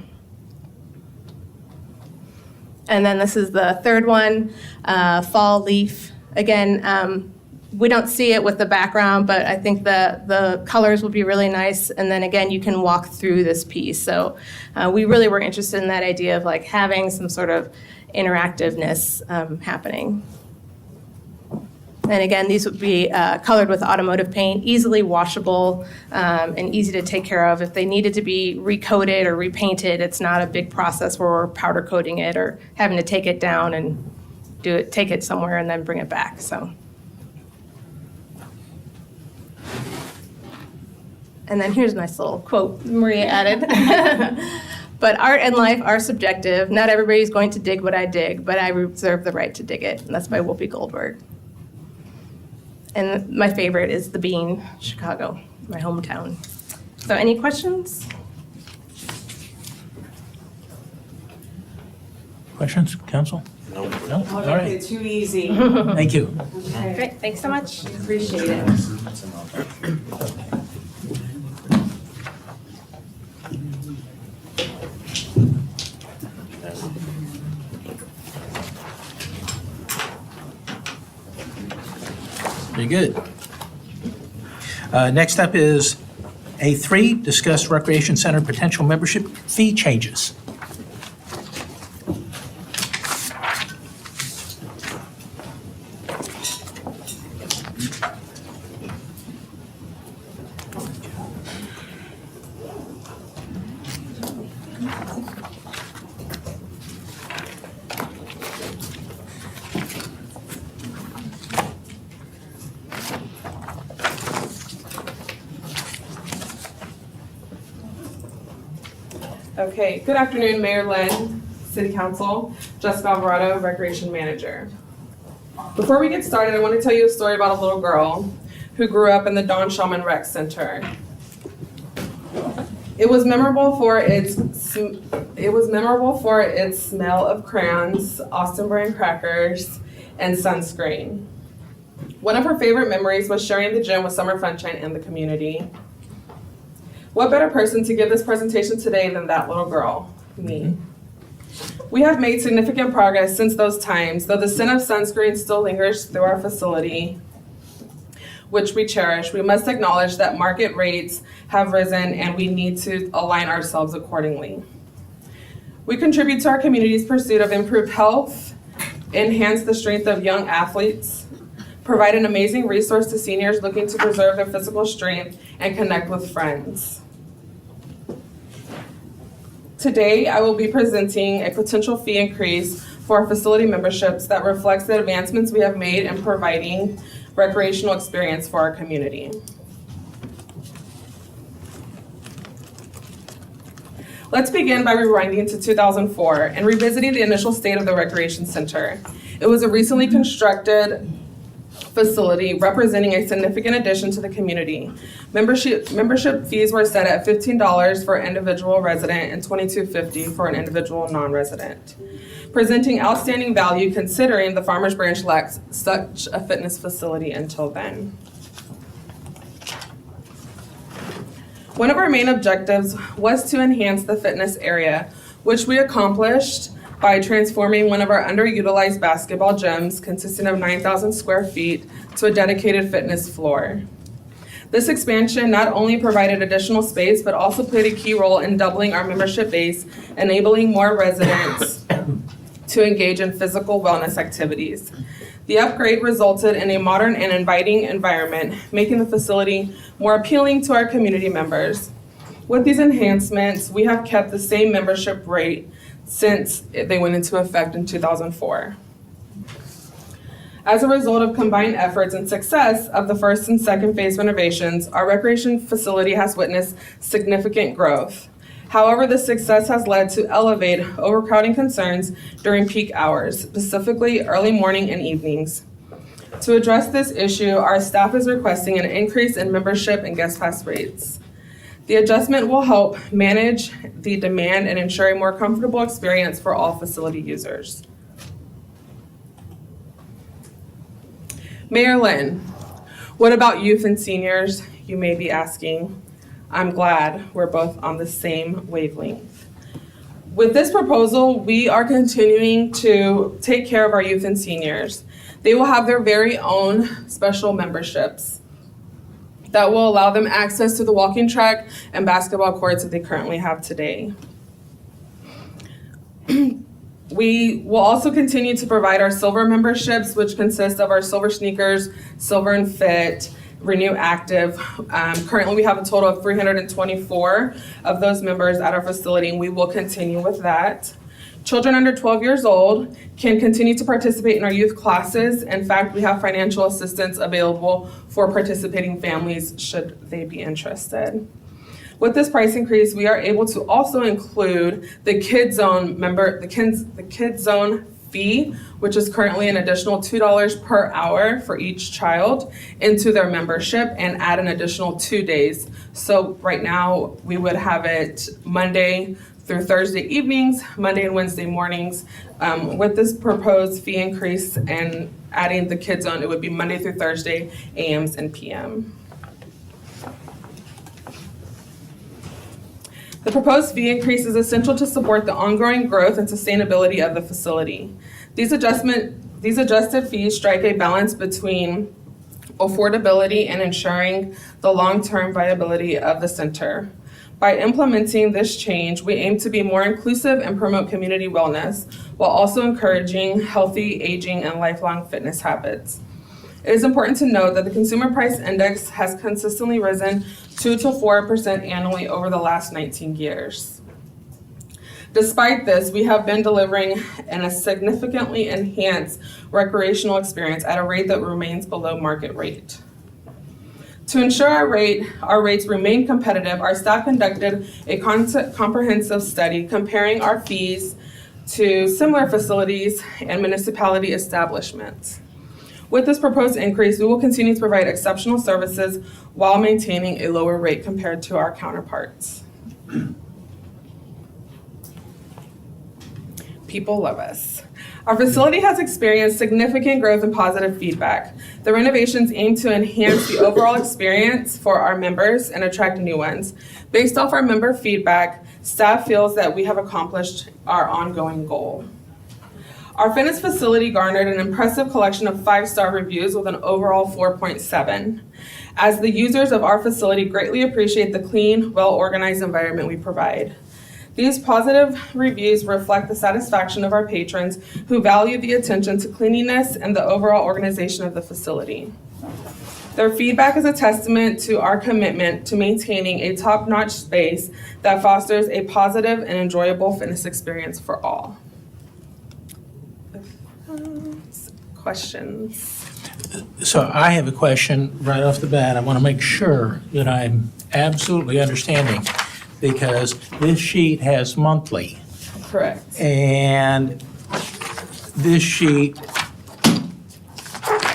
And then this is the third one, Fall Leaf. Again, we don't see it with the background, but I think the colors will be really nice. And then again, you can walk through this piece. So we really were interested in that idea of like having some sort of interactiveness happening. And again, these would be colored with automotive paint, easily washable and easy to take care of. If they needed to be recoated or repainted, it's not a big process where we're powder coating it or having to take it down and take it somewhere and then bring it back. So. And then here's a nice little quote Maria added. But art and life are subjective. Not everybody's going to dig what I dig, but I reserve the right to dig it. And that's by Whoopi Goldberg. And my favorite is The Bean, Chicago, my hometown. So any questions? Questions, council? No. No? All right. Too easy. Thank you. Great, thanks so much. Appreciate it. Very good. Next up is A3, discuss Recreation Center potential membership fee changes. Okay, good afternoon, Mayor Lynn, City Council, Jessica Alvarado, Recreation Manager. Before we get started, I want to tell you a story about a little girl who grew up in the Don Shulman Rec Center. It was memorable for its smell of crayons, Austin brand crackers, and sunscreen. One of her favorite memories was sharing the gym with Summer Funshine and the community. What better person to give this presentation today than that little girl, me? We have made significant progress since those times, though the scent of sunscreen still lingers through our facility, which we cherish. We must acknowledge that market rates have risen and we need to align ourselves accordingly. We contribute to our community's pursuit of improved health, enhance the strength of young athletes, provide an amazing resource to seniors looking to preserve their physical strength, and connect with friends. Today, I will be presenting a potential fee increase for our facility memberships that reflects the advancements we have made in providing recreational experience for our community. Let's begin by rewinding to 2004 and revisiting the initial state of the Recreation Center. It was a recently constructed facility representing a significant addition to the community. Membership fees were set at $15 for an individual resident and $22.50 for an individual non-resident, presenting outstanding value considering the Farmers Branch lacked such a fitness facility until then. One of our main objectives was to enhance the fitness area, which we accomplished by transforming one of our underutilized basketball gyms, consisting of 9,000 square feet, to a dedicated fitness floor. This expansion not only provided additional space, but also played a key role in doubling our membership base, enabling more residents to engage in physical wellness activities. The upgrade resulted in a modern and inviting environment, making the facility more appealing to our community members. With these enhancements, we have kept the same membership rate since they went into effect in 2004. As a result of combined efforts and success of the first and second phase renovations, our recreation facility has witnessed significant growth. However, this success has led to elevated overcrowding concerns during peak hours, specifically early morning and evenings. To address this issue, our staff is requesting an increase in membership and guest pass rates. The adjustment will help manage the demand and ensure a more comfortable experience for all facility users. Mayor Lynn, what about youth and seniors? You may be asking. I'm glad we're both on the same wavelength. With this proposal, we are continuing to take care of our youth and seniors. They will have their very own special memberships that will allow them access to the walking track and basketball courts that they currently have today. We will also continue to provide our silver memberships, which consist of our Silver Sneakers, Silver and Fit, Renew Active. Currently, we have a total of 324 of those members at our facility, and we will continue with that. Children under 12 years old can continue to participate in our youth classes. In fact, we have financial assistance available for participating families should they be interested. With this price increase, we are able to also include the Kids Zone the Kids Zone fee, which is currently an additional $2 per hour for each child, into their membership and add an additional 2 days. So right now, we would have it Monday through Thursday evenings, Monday and Wednesday mornings. With this proposed fee increase and adding the Kids Zone, it would be Monday through Thursday, AMs and PM. The proposed fee increase is essential to support the ongoing growth and sustainability of the facility. These adjusted fees strike a balance between affordability and ensuring the long-term viability of the center. By implementing this change, we aim to be more inclusive and promote community wellness, while also encouraging healthy aging and lifelong fitness habits. It is important to note that the Consumer Price Index has consistently risen 2 to 4% annually over the last 19 years. Despite this, we have been delivering a significantly enhanced recreational experience at a rate that remains below market rate. To ensure our rates remain competitive, our staff conducted a comprehensive study comparing our fees to similar facilities and municipality establishments. With this proposed increase, we will continue to provide exceptional services while maintaining a lower rate compared to our counterparts. People love us. Our facility has experienced significant growth and positive feedback. The renovations aim to enhance the overall experience for our members and attract new ones. Based off our member feedback, staff feels that we have accomplished our ongoing goal. Our fitness facility garnered an impressive collection of 5-star reviews with an overall 4.7, as the users of our facility greatly appreciate the clean, well-organized environment we provide. These positive reviews reflect the satisfaction of our patrons who value the attention to cleanliness and the overall organization of the facility. Their feedback is a testament to our commitment to maintaining a top-notch space that fosters a positive and enjoyable fitness experience for all. Questions? So I have a question right off the bat. I want to make sure that I'm absolutely understanding, because this sheet has monthly, Correct. and this sheet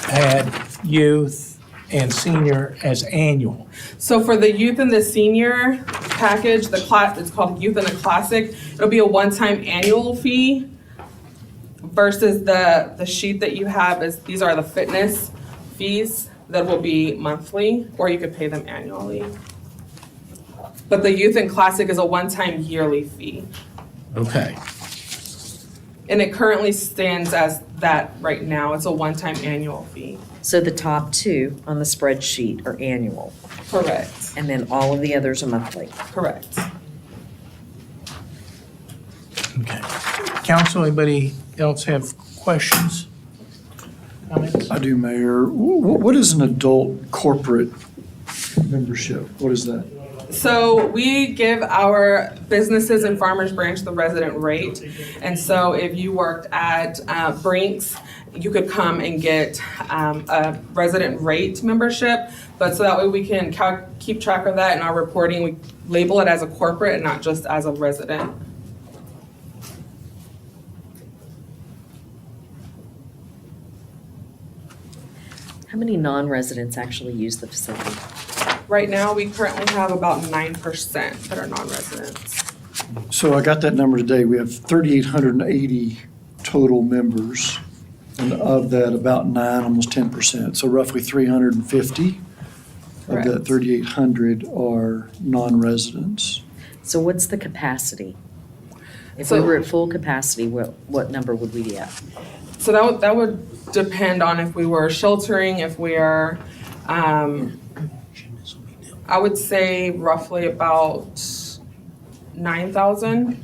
had youth and senior as annual. So for the youth and the senior package, the class, it's called Youth and the Classic, it'll be a one-time annual fee versus the sheet that you have is, these are the fitness fees that will be monthly, or you could pay them annually. But the Youth and Classic is a one-time yearly fee. Okay. And it currently stands as that right now. It's a one-time annual fee. So the top two on the spreadsheet are annual, Correct. and then all of the others are monthly. Correct. Okay. Council, anybody else have questions? Comments? I do, Mayor. What is an adult corporate membership? What is that? So we give our businesses in Farmers Branch the resident rate. And so if you worked at Brinks, you could come and get a resident rate membership. But so that way we can keep track of that in our reporting. We label it as a corporate and not just as a resident. How many non-residents actually use the facility? Right now, we currently have about 9% that are non-residents. So I got that number today. We have 3,880 total members, and of that, about 9, almost 10%. So roughly 350 of Correct. that 3,800 are non-residents. So what's the capacity? If So- we were at full capacity, what number would we be at? So that would depend on if we were sheltering, if we are, I would say roughly about 9,000.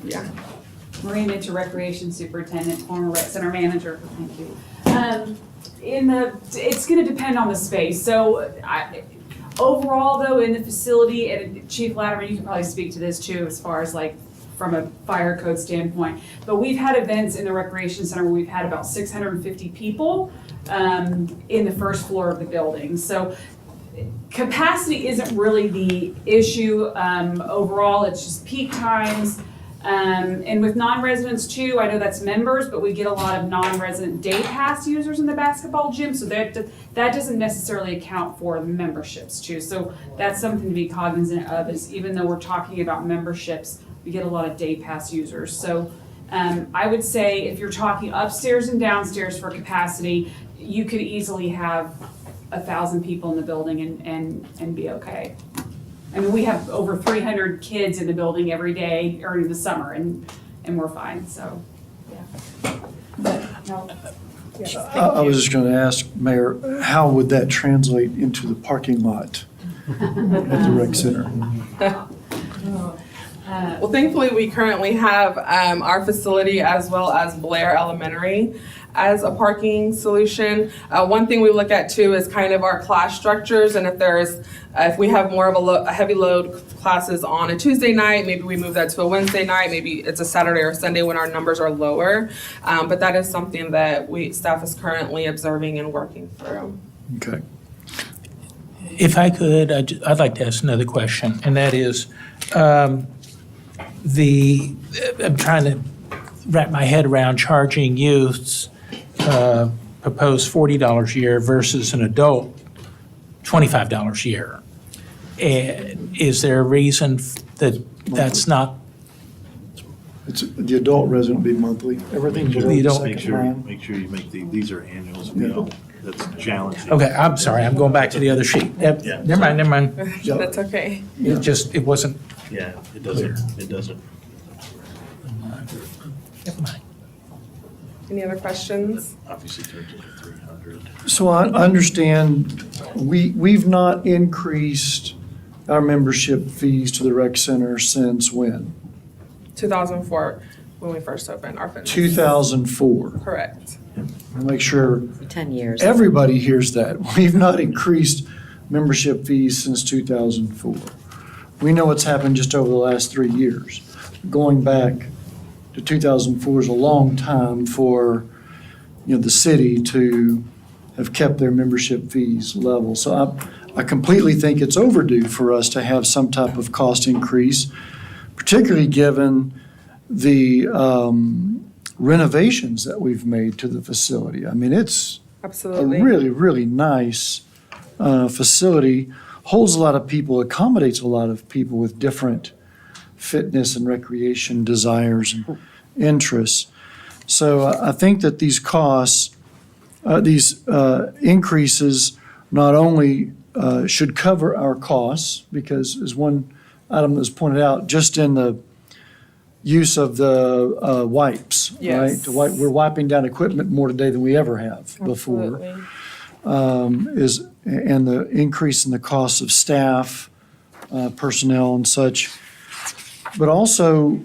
Yeah. Maria Mitchell, Recreation Superintendent, former rec center manager, thank you. It's gonna depend on the space, so overall though, in the facility, and Chief Latimer, you can probably speak to this too, as far as like, from a fire code standpoint, but we've had events in the recreation center where we've had about 650 people in the first floor of the building, so capacity isn't really the issue overall, it's just peak times. And with non-residents too, I know that's members, but we get a lot of non-resident day pass users in the basketball gym, so that doesn't necessarily account for memberships too. So that's something to be cognizant of, is even though we're talking about memberships, we get a lot of day pass users. So I would say if you're talking upstairs and downstairs for capacity, you could easily have 1,000 people in the building and be okay. I mean, we have over 300 kids in the building every day during the summer, and we're fine, so, yeah. No. I was just going to ask, Mayor, how would that translate into the parking lot at the rec center? Well, thankfully, we currently have our facility as well as Blair Elementary as a parking solution. One thing we look at too is kind of our class structures, and if we have more of a heavy load classes on a Tuesday night, maybe we move that to a Wednesday night, maybe it's a Saturday or Sunday when our numbers are lower. But that is something that staff is currently observing and working through. Okay. If I could, I'd like to ask another question, and that is, I'm trying to wrap my head around charging youths proposed $40 a year versus an adult $25 a year. And is there a reason that that's not? The adult resident will be monthly. Everything below the second line. Make sure you make these are annuals. Yeah. That's challenging. Okay, I'm sorry, I'm going back to the other sheet. Yeah. Never mind. That's okay. It wasn't. Yeah, it doesn't. Never mind. Any other questions? Obviously turns into 300. So I understand we've not increased our membership fees to the rec center since when? 2004, when we first opened our fitness. 2004. Correct. I'll make sure 10 years. everybody hears that. We've not increased membership fees since 2004. We know what's happened just over the last 3 years. Going back 2004 is a long time for, the city to have kept their membership fees level. So I completely think it's overdue for us to have some type of cost increase, particularly given the renovations that we've made to the facility. I mean, it's Absolutely. a really, really nice facility, holds a lot of people, accommodates a lot of people with different fitness and recreation desires and interests. So I think that these costs, these increases not only should cover our costs, because as one item that was pointed out, just in the use of the wipes, right? Yes. We're wiping down equipment more today than we ever have before. Absolutely. And the increase in the cost of staff, personnel and such. But also,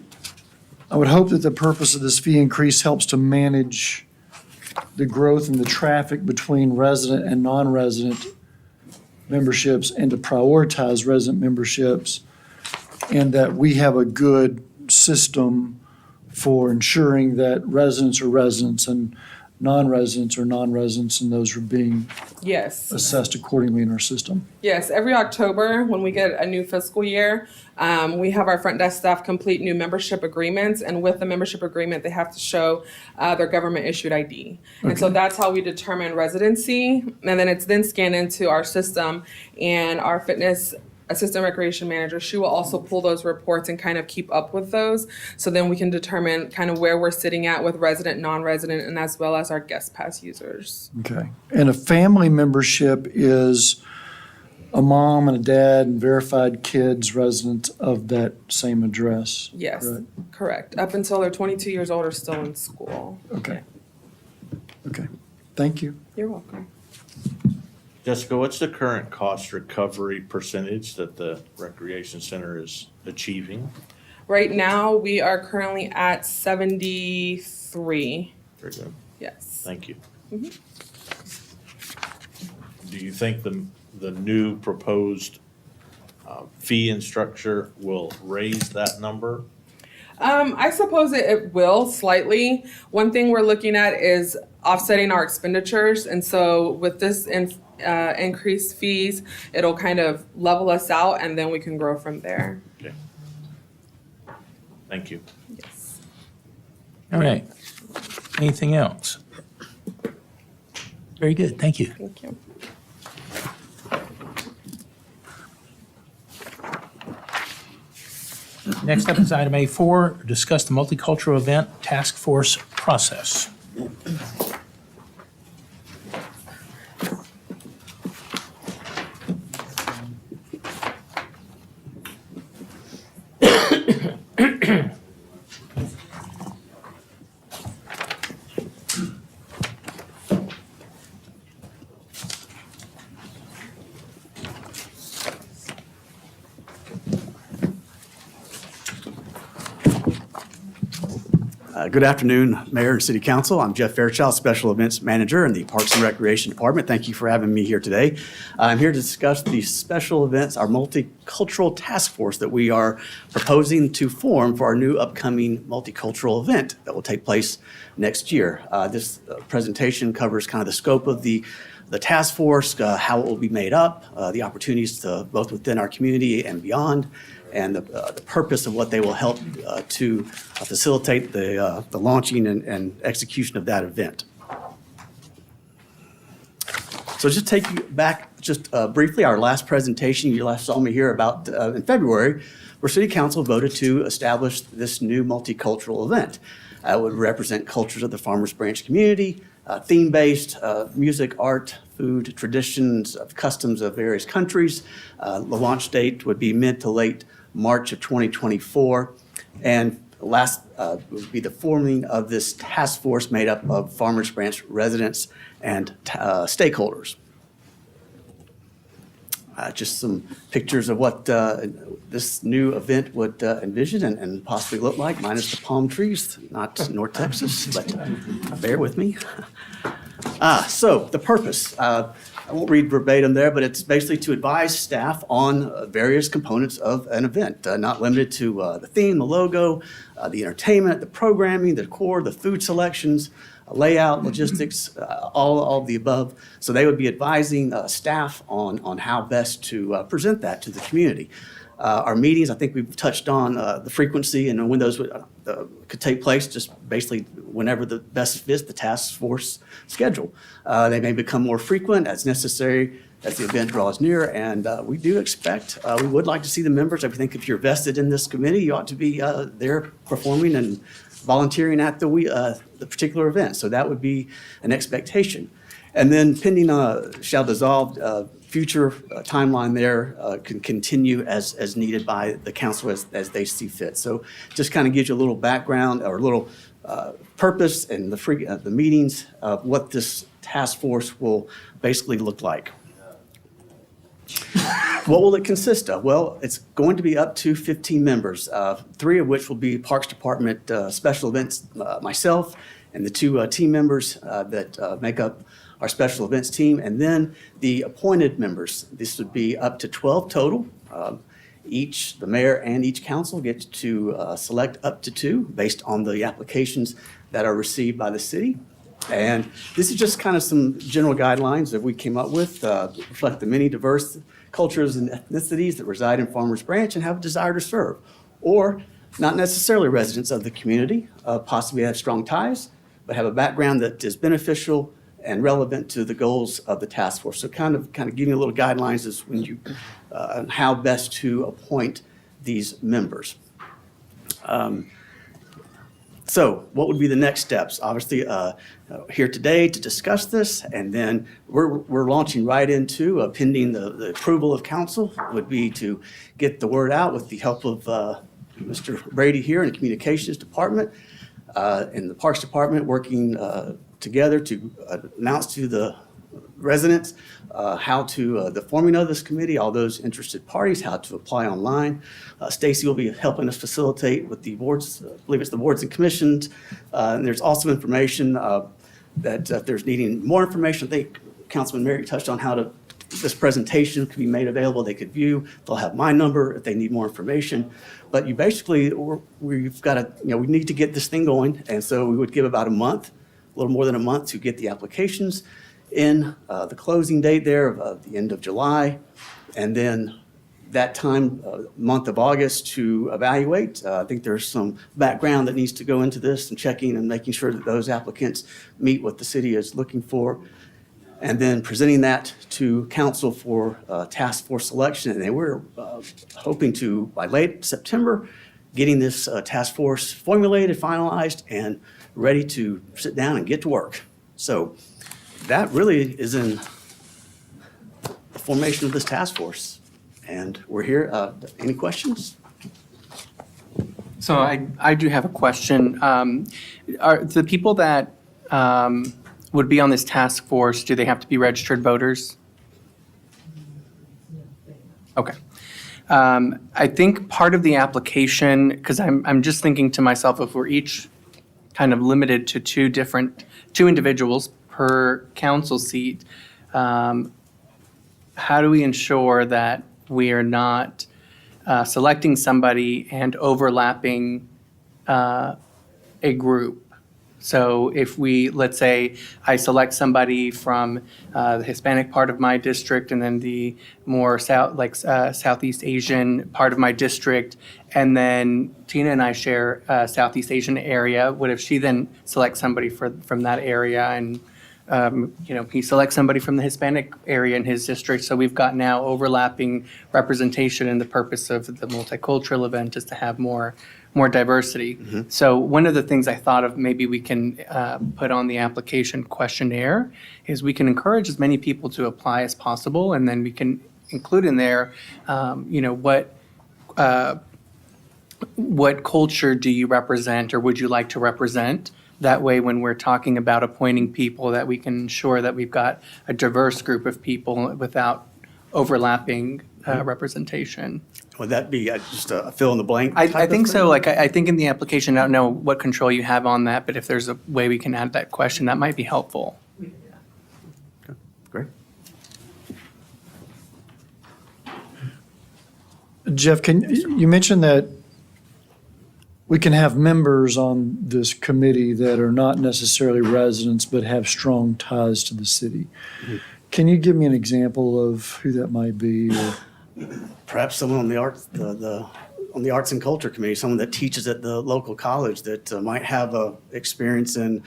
I would hope that the purpose of this fee increase helps to manage the growth in the traffic between resident and non-resident memberships and to prioritize resident memberships, and that we have a good system for ensuring that residents are residents and non-residents are non-residents, and those are being Yes. assessed accordingly in our system. Yes, every October, when we get a new fiscal year, we have our front desk staff complete new membership agreements, and with the membership agreement, they have to show their government-issued ID. And so that's how we determine residency, and then it's then scanned into our system, and our fitness assistant recreation manager, she will also pull those reports and kind of keep up with those, so then we can determine kind of where we're sitting at with resident, non-resident, and as well as our guest pass users. Okay. And a family membership is a mom and a dad and verified kids residents of that same address? Yes, correct? correct. Up until they're 22 years old or still in school. Okay. Okay. Thank you. You're welcome. Jessica, what's the current cost recovery percentage that the recreation center is achieving? Right now, we are currently at 73. Very good. Yes. Thank you. Mhm. Do you think the new proposed fee and structure will raise that number? I suppose it will slightly. One thing we're looking at is offsetting our expenditures. And so with this increased fees, it'll kind of level us out and then we can grow from there. Okay. Thank you. Yes. All right. Anything else? Very good, thank you. Thank you. Next up is item A4, discuss the multicultural event task force process. Good afternoon, Mayor and City Council. I'm Jeff Fairchild, Special Events Manager in the Parks and Recreation Department. Thank you for having me here today. I'm here to discuss the special events, our multicultural task force that we are proposing to form for our new upcoming multicultural event that will take place next year. This presentation covers kind of the scope of the task force, how it will be made up, the opportunities to both within our community and beyond, and the purpose of what they will help to facilitate the launching and execution of that event. So just take you back just briefly, our last presentation, you last saw me here about in February, where City Council voted to establish this new multicultural event. It would represent cultures of the Farmers Branch community, theme-based music, art, food, traditions, customs of various countries. The launch date would be mid to late March of 2024. And last would be the forming of this task force made up of Farmers Branch residents and stakeholders. Just some pictures of what this new event would envision and possibly look like, minus the palm trees, not North Texas, but bear with me. So the purpose. I won't read verbatim there, but it's basically to advise staff on various components of an event, not limited to the theme, the logo, the entertainment, the programming, the decor, the food selections, layout, logistics, all of the above. So they would be advising staff on how best to present that to the community. Our meetings, I think we've touched on the frequency and when those could take place, just basically whenever the best fits the task force schedule. They may become more frequent as necessary as the event draws near, and we do expect, we would like to see the members. I think if you're vested in this committee, you ought to be there performing and volunteering at the particular event. So that would be an expectation. And then pending shall dissolve, future timeline there can continue as needed by the council as they see fit. So just kind of gives you a little background or a little purpose and the meetings of what this task force will basically look like. What will it consist of? Well, it's going to be up to 15 members, 3 of which will be Parks Department special events, myself, and the 2 team members that make up our special events team, and then the appointed members. This would be up to 12 total. The mayor and each council gets to select up to 2 based on the applications that are received by the city. And this is just kind of some general guidelines that we came up with, reflect the many diverse cultures and ethnicities that reside in Farmers Branch and have a desire to serve, or not necessarily residents of the community, possibly have strong ties, but have a background that is beneficial and relevant to the goals of the task force. So kind of giving you a little guidelines as when you, on how best to appoint these members. So what would be the next steps? Obviously, here today to discuss this, and then we're launching right into, pending the approval of council, would be to get the word out with the help of Mr. Brady here in the Communications Department and the Parks Department, working together to announce to the residents how to, the forming of this committee, all those interested parties, how to apply online. Stacy will be helping us facilitate with the boards, I believe it's the boards and commissions. And there's also information that if there's needing more information, I think Councilman Merrick touched on how this presentation could be made available. They could view, they'll have my number if they need more information. But you basically, we've got to, we need to get this thing going. And so we would give about a month, a little more than a month to get the applications in, the closing date there of the end of July, and then that time, month of August, to evaluate. I think there's some background that needs to go into this and checking and making sure that those applicants meet what the city is looking for, and then presenting that to council for task force selection. And then we're hoping to, by late September, getting this task force formulated, finalized, and ready to sit down and get to work. So that really is in the formation of this task force. And we're here. Any questions? So I do have a question. Are the people that would be on this task force, do they have to be registered voters? Okay. I think part of the application, because I'm just thinking to myself, if we're each kind of limited to two individuals per council seat, how do we ensure that we are not selecting somebody and overlapping a group? So if let's say I select somebody from the Hispanic part of my district and then the more Southeast Asian part of my district, and then Tina and I share a Southeast Asian area, what if she then selects somebody from that area, and he selects somebody from the Hispanic area in his district? So we've got now overlapping representation, and the purpose of the multicultural event is to have more diversity. Mm-hmm. So one of the things I thought of maybe we can put on the application questionnaire is we can encourage as many people to apply as possible, and then we can include in there, what culture do you represent or would you like to represent? That way, when we're talking about appointing people, that we can ensure that we've got a diverse group of people without overlapping representation. Would that be just a fill in the blank? I think so. I think in the application, I don't know what control you have on that, but if there's a way we can add that question, that might be helpful. Great. Jeff, you mentioned that we can have members on this committee that are not necessarily residents but have strong ties to the city. Can you give me an example of who that might be? Or? Perhaps someone on the arts, on the Arts and Culture Committee, someone that teaches at the local college that might have a experience in,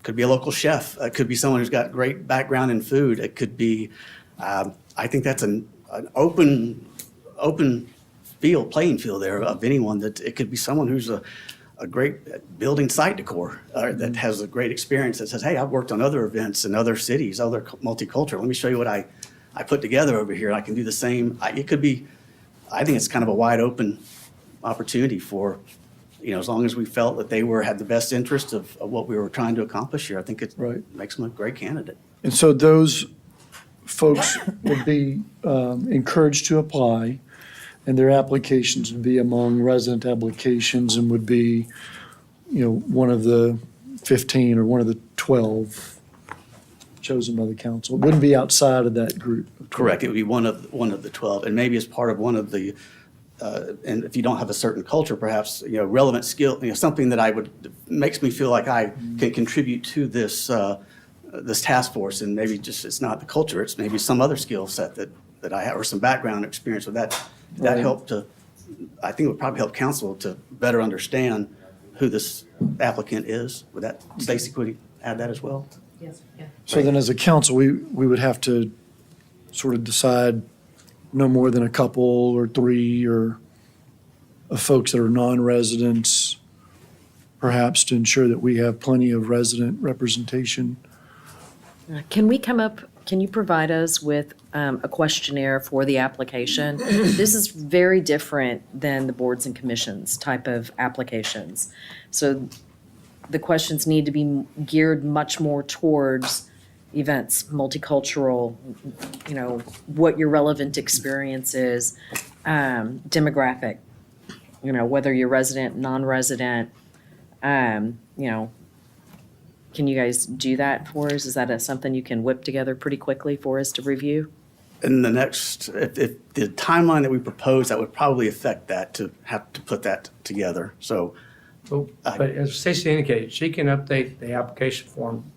could be a local chef. It could be someone who's got great background in food. It could be, I think that's an open playing field there of anyone. That it could be someone who's a great at building site decor, that has a great experience that says, hey, I've worked on other events in other cities, other multicultural. Let me show you what I put together over here. I can do the same. It could be, I think it's kind of a wide open opportunity for, as long as we felt that they had the best interest of what we were trying to accomplish here, I think it makes them a great candidate. And so those folks would be encouraged to apply, and their applications would be among resident applications and would be, one of the 15 or one of the 12 chosen by the council. It wouldn't be outside of that group. Correct. It would be one of the 12, and maybe as part of one of the, and if you don't have a certain culture, perhaps, relevant skill, something that makes me feel like I can contribute to this, this task force, and maybe just, it's not the culture, it's maybe some other skill set that I have, or some background experience with that. That helped I think it would probably help council to better understand who this applicant is. Would that, Stacy, could you add that as well? Yes, yeah. So then as a council, we would have to sort of decide no more than a couple or three or of folks that are non-residents, perhaps to ensure that we have plenty of resident representation. Can you provide us with a questionnaire for the application? This is very different than the boards and commissions type of applications. So the questions need to be geared much more towards events, multicultural, what your relevant experience is, demographic, whether you're resident, non-resident, Can you guys do that for us? Is that something you can whip together pretty quickly for us to review? In the next, if the timeline that we propose, that would probably affect that, to have to put that together. So, But as Stacy indicated, she can update the application form.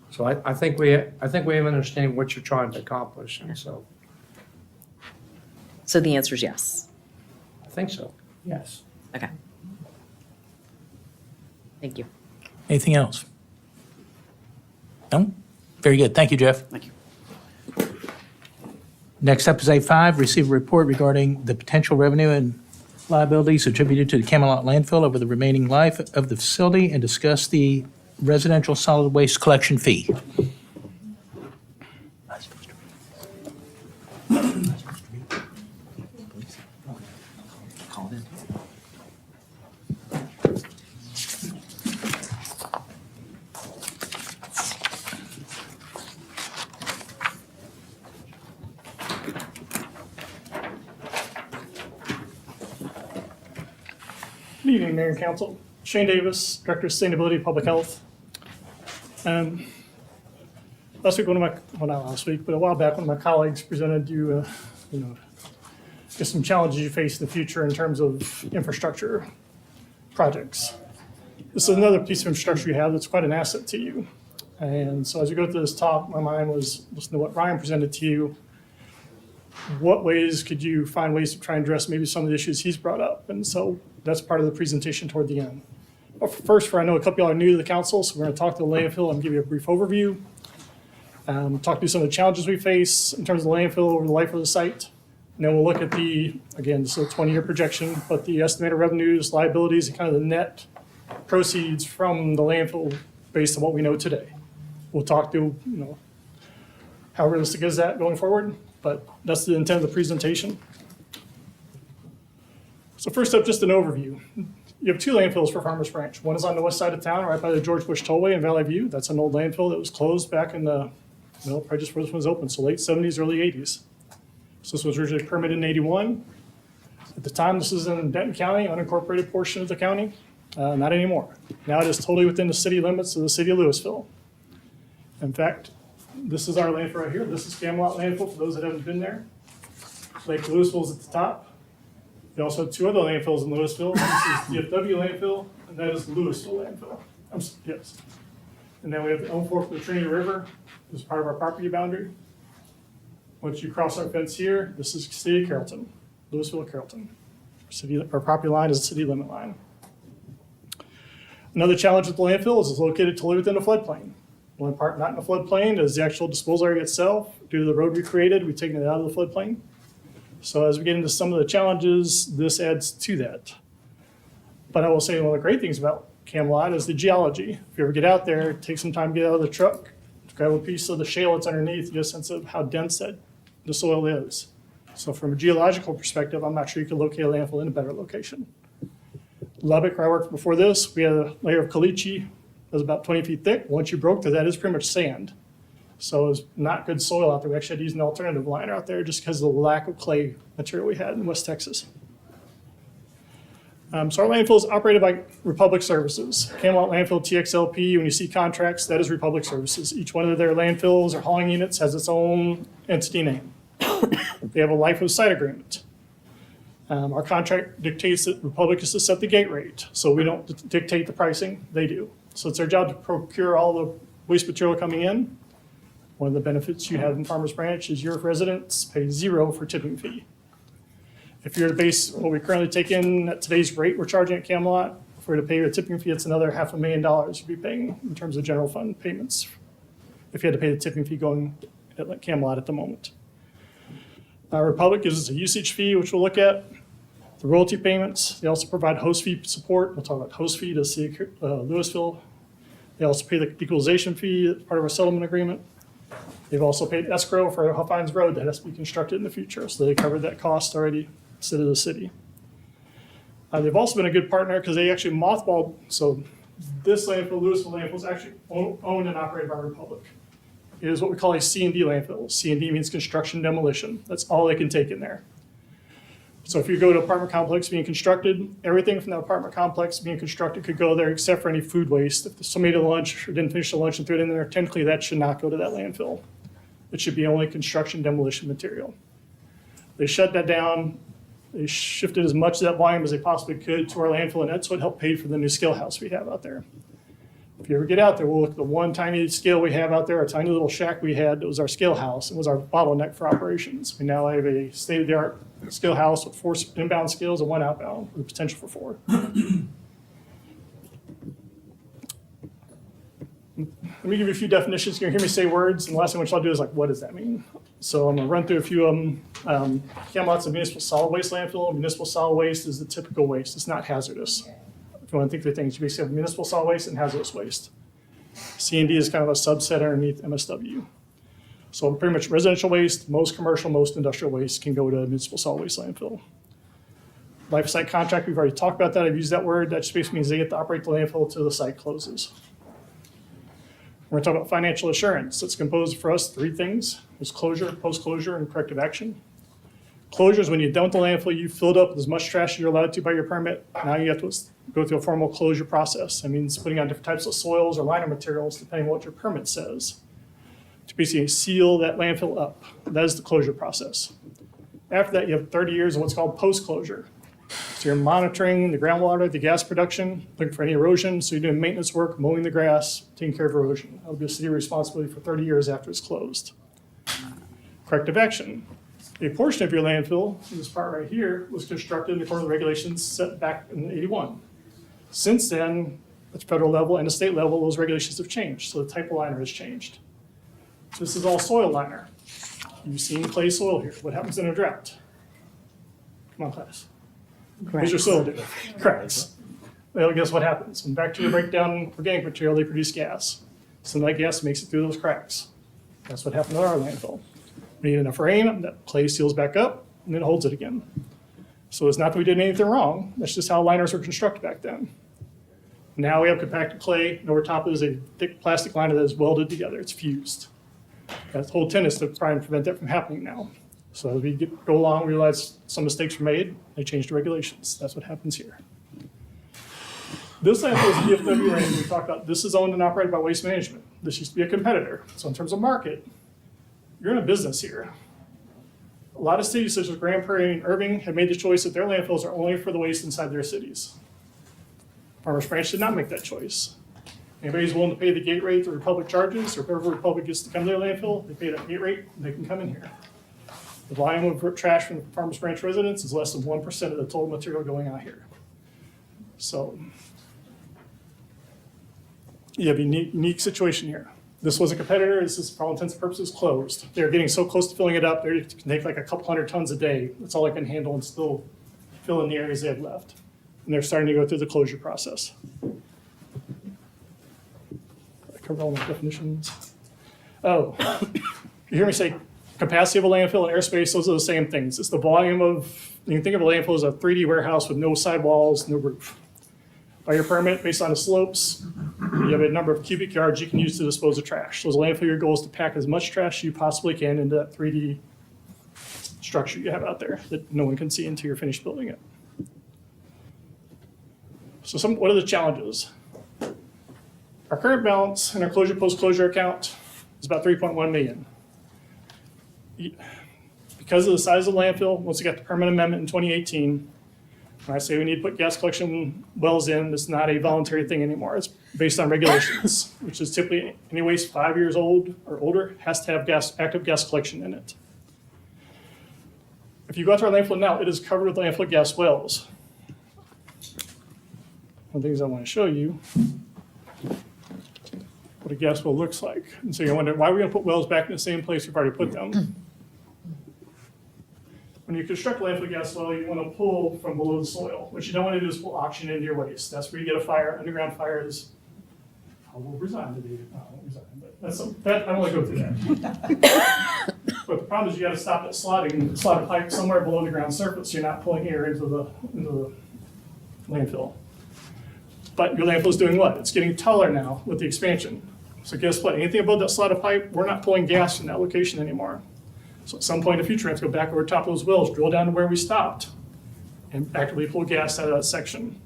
So I think we have an understanding of what you're trying to accomplish, and so So the answer is yes. I think so, yes. Okay. Thank you. Anything else? No? Very good. Thank you, Jeff. Thank you. Next up is A5, receive a report regarding the potential revenue and liabilities attributed to the Camelot landfill over the remaining life of the facility and discuss the residential solid waste collection fee. Good evening, Mayor and Council. Shane Davis, Director of Sustainability and Public Health. Last week, not last week, but a while back, one of my colleagues presented you, just some challenges you face in the future in terms of infrastructure projects. This is another piece of infrastructure you have that's quite an asset to you. And so as we go through this talk, my mind was listening to what Ryan presented to you. What ways could you find ways to try and address maybe some of the issues he's brought up? And so that's part of the presentation toward the end. But first, I know a couple of y'all are new to the council, so we're going to talk to the landfill and give you a brief overview. Talk through some of the challenges we face in terms of the landfill over the life of the site. And then we'll look at again, this is a 20-year projection, but the estimated revenues, liabilities, and kind of the net proceeds from the landfill based on what we know today. We'll talk to, how realistic is that going forward? But that's the intent of the presentation. So first up, just an overview. You have two landfills for Farmers Branch. One is on the west side of town, right by the George Bush Tollway in Valley View. That's an old landfill that was closed back in probably just before this one was open, so late 70s, early 80s. So this was originally permitted in 81. At the time, this is in Denton County, unincorporated portion of the county. Not anymore. Now it is totally within the city limits of the city of Louisville. In fact, this is our landfill right here. This is Camelot landfill for those that haven't been there. Lake Louisville is at the top. We also have two other landfills in Louisville. This is DFW landfill, and that is Louisville landfill. Yes. And then we have the Elm Fork of the Trinity River. This is part of our property boundary. Once you cross our fence here, this is City of Carrollton, Louisville, Carrollton. Our property line is the city limit line. Another challenge with the landfill is it's located totally within a floodplain. The only part not in a floodplain is the actual disposal area itself. Due to the road we created, we've taken it out of the floodplain. So as we get into some of the challenges, this adds to that. But I will say one of the great things about Camelot is the geology. If you ever get out there, take some time to get out of the truck, grab a piece of the shale that's underneath, you get a sense of how dense the soil is. So from a geological perspective, I'm not sure you could locate a landfill in a better location. Lubbock, where I worked before this, we had a layer of caliche that was about 20 feet thick. Once you broke through that, is pretty much sand. So it was not good soil out there. We actually had to use an alternative liner out there just because of the lack of clay material we had in West Texas. So our landfill is operated by Republic Services. Camelot Landfill TXLP, when you see contracts, that is Republic Services. Each one of their landfills or hauling units has its own entity name. They have a life of site agreement. Our contract dictates that Republic is to set the gate rate, so we don't dictate the pricing, they do. So it's their job to procure all the waste material coming in. One of the benefits you have in Farmers Branch is your residents pay $0 for tipping fee. If you're to base what we currently take in at today's rate we're charging at Camelot, if we're to pay a tipping fee, it's another $500,000 you'd be paying in terms of general fund payments if you had to pay the tipping fee going at Camelot at the moment. Republic gives us a usage fee, which we'll look at. The royalty payments, they also provide host fee support. We'll talk about host fee to City of Louisville. They also pay the equalization fee as part of our settlement agreement. They've also paid escrow for Huffines Road that has to be constructed in the future, so they covered that cost already instead of the city. They've also been a good partner because they actually mothballed, so this landfill, Louisville landfill, is actually owned and operated by Republic. It is what we call a C&D landfill. C&D means construction demolition. That's all they can take in there. So if you go to an apartment complex being constructed, everything from that apartment complex being constructed could go there except for any food waste. If somebody ate a lunch or didn't finish the lunch and threw it in there, technically that should not go to that landfill. It should be only construction demolition material. They shut that down. They shifted as much of that volume as they possibly could to our landfill, and that's what helped pay for the new scale house we have out there. If you ever get out there, we'll look at the one tiny scale we have out there, a tiny little shack we had that was our scale house. It was our bottleneck for operations. We now have a state-of-the-art scale house with 4 inbound scales and 1 outbound with the potential for 4. Let me give you a few definitions. You're going to hear me say words, and the last thing which I'll do is what does that mean? So I'm going to run through a few of them. Camelot's a municipal solid waste landfill. Municipal solid waste is the typical waste. It's not hazardous. If you want to think of things, you basically have municipal solid waste and hazardous waste. C&D is kind of a subset underneath MSW. So pretty much residential waste, most commercial, most industrial waste can go to a municipal solid waste landfill. Life site contract, we've already talked about that. I've used that word. That just basically means they get to operate the landfill until the site closes. We're going to talk about financial assurance. It's composed for us 3 things. There's closure, post-closure, and corrective action. Closure is when you're done with the landfill, you filled up with as much trash as you're allowed to by your permit. Now you have to go through a formal closure process. That means putting on different types of soils or liner materials, depending on what your permit says, to basically seal that landfill up. That is the closure process. After that, you have 30 years of what's called post-closure. So you're monitoring the groundwater, the gas production, looking for any erosion. So you're doing maintenance work, mowing the grass, taking care of erosion. That will be a city responsibility for 30 years after it's closed. Corrective action. A portion of your landfill, this part right here, was constructed according to the regulations set back in '81. Since then, at the federal level and the state level, those regulations have changed. So the type of liner has changed. So this is all soil liner. You've seen clay soil here. What happens in a drought? Come on, class. What does your soil do? Cracks. Well, guess what happens? When bacteria break down organic material, they produce gas. Some of that gas makes it through those cracks. That's what happened to our landfill. We need enough rain, that clay seals back up, and then holds it again. So it's not that we did anything wrong. That's just how liners were constructed back then. Now we have compacted clay, and over top is a thick plastic liner that is welded together. It's fused. That's the whole intent is to try and prevent that from happening now. So as we go along, we realize some mistakes were made. They changed the regulations. That's what happens here. This landfill is DFW range we talked about. This is owned and operated by Waste Management. This used to be a competitor. So in terms of market, you're in a business here. A lot of cities such as Grand Prairie and Irving have made the choice that their landfills are only for the waste inside their cities. Farmers Branch did not make that choice. Anybody who's willing to pay the gate rate the Republic charges, or whoever Republic gets to come to their landfill, they pay that gate rate, and they can come in here. The volume of trash from Farmers Branch residents is less than 1% of the total material going out here. So you have a unique situation here. This was a competitor. This is, for all intents and purposes, closed. They're getting so close to filling it up, they can take like a couple hundred tons a day. That's all they can handle and still fill in the areas they have left. And they're starting to go through the closure process. I covered all my definitions. Oh, you hear me say capacity of a landfill and airspace, those are the same things. It's the volume of, you can think of a landfill as a 3D warehouse with no sidewalls, no roof. By your permit, based on the slopes, you have a number of cubic yards you can use to dispose of trash. So as a landfill, your goal is to pack as much trash as you possibly can into that 3D structure you have out there that no one can see until you're finished building it. So what are the challenges? Our current balance in our closure post-closure account is about 3.1 million. Because of the size of the landfill, once we got the permit amendment in 2018, when I say we need to put gas collection wells in, it's not a voluntary thing anymore. It's based on regulations, which is typically any waste 5 years old or older has to have active gas collection in it. If you go out to our landfill now, it is covered with landfill gas wells. One of the things I want to show you what a gas well looks like. And so you wonder, why are we going to put wells back in the same place we've already put them? When you construct a landfill gas well, you want to pull from below the soil. What you don't want to do is pull oxygen into your waste. That's where you get a fire. Underground fires. I will resign today. No, I won't resign, but I don't want to go through that. But the problem is you got to stop that slotted pipe somewhere below the ground surface. So you're not pulling air into the landfill. But your landfill is doing what? It's getting taller now with the expansion. So guess what? Anything above that slotted pipe, we're not pulling gas from that location anymore. So at some point in the future, we have to go back over top of those wells, drill down to where we stopped, and actively pull gas out of that section.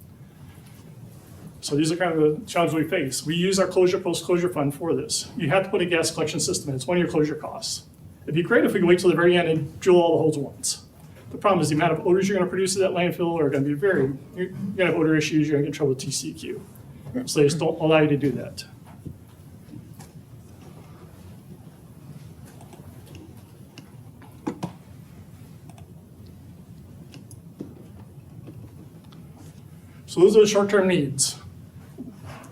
So these are kind of the challenges we face. We use our closure post-closure fund for this. You have to put a gas collection system in. It's one of your closure costs. It'd be great if we could wait till the very end and drill all the holes once. The problem is the amount of odors you're going to produce at that landfill are going to be you're going to have odor issues, you're going to get in trouble with TCQ. So they just don't allow you to do that. So those are the short-term needs.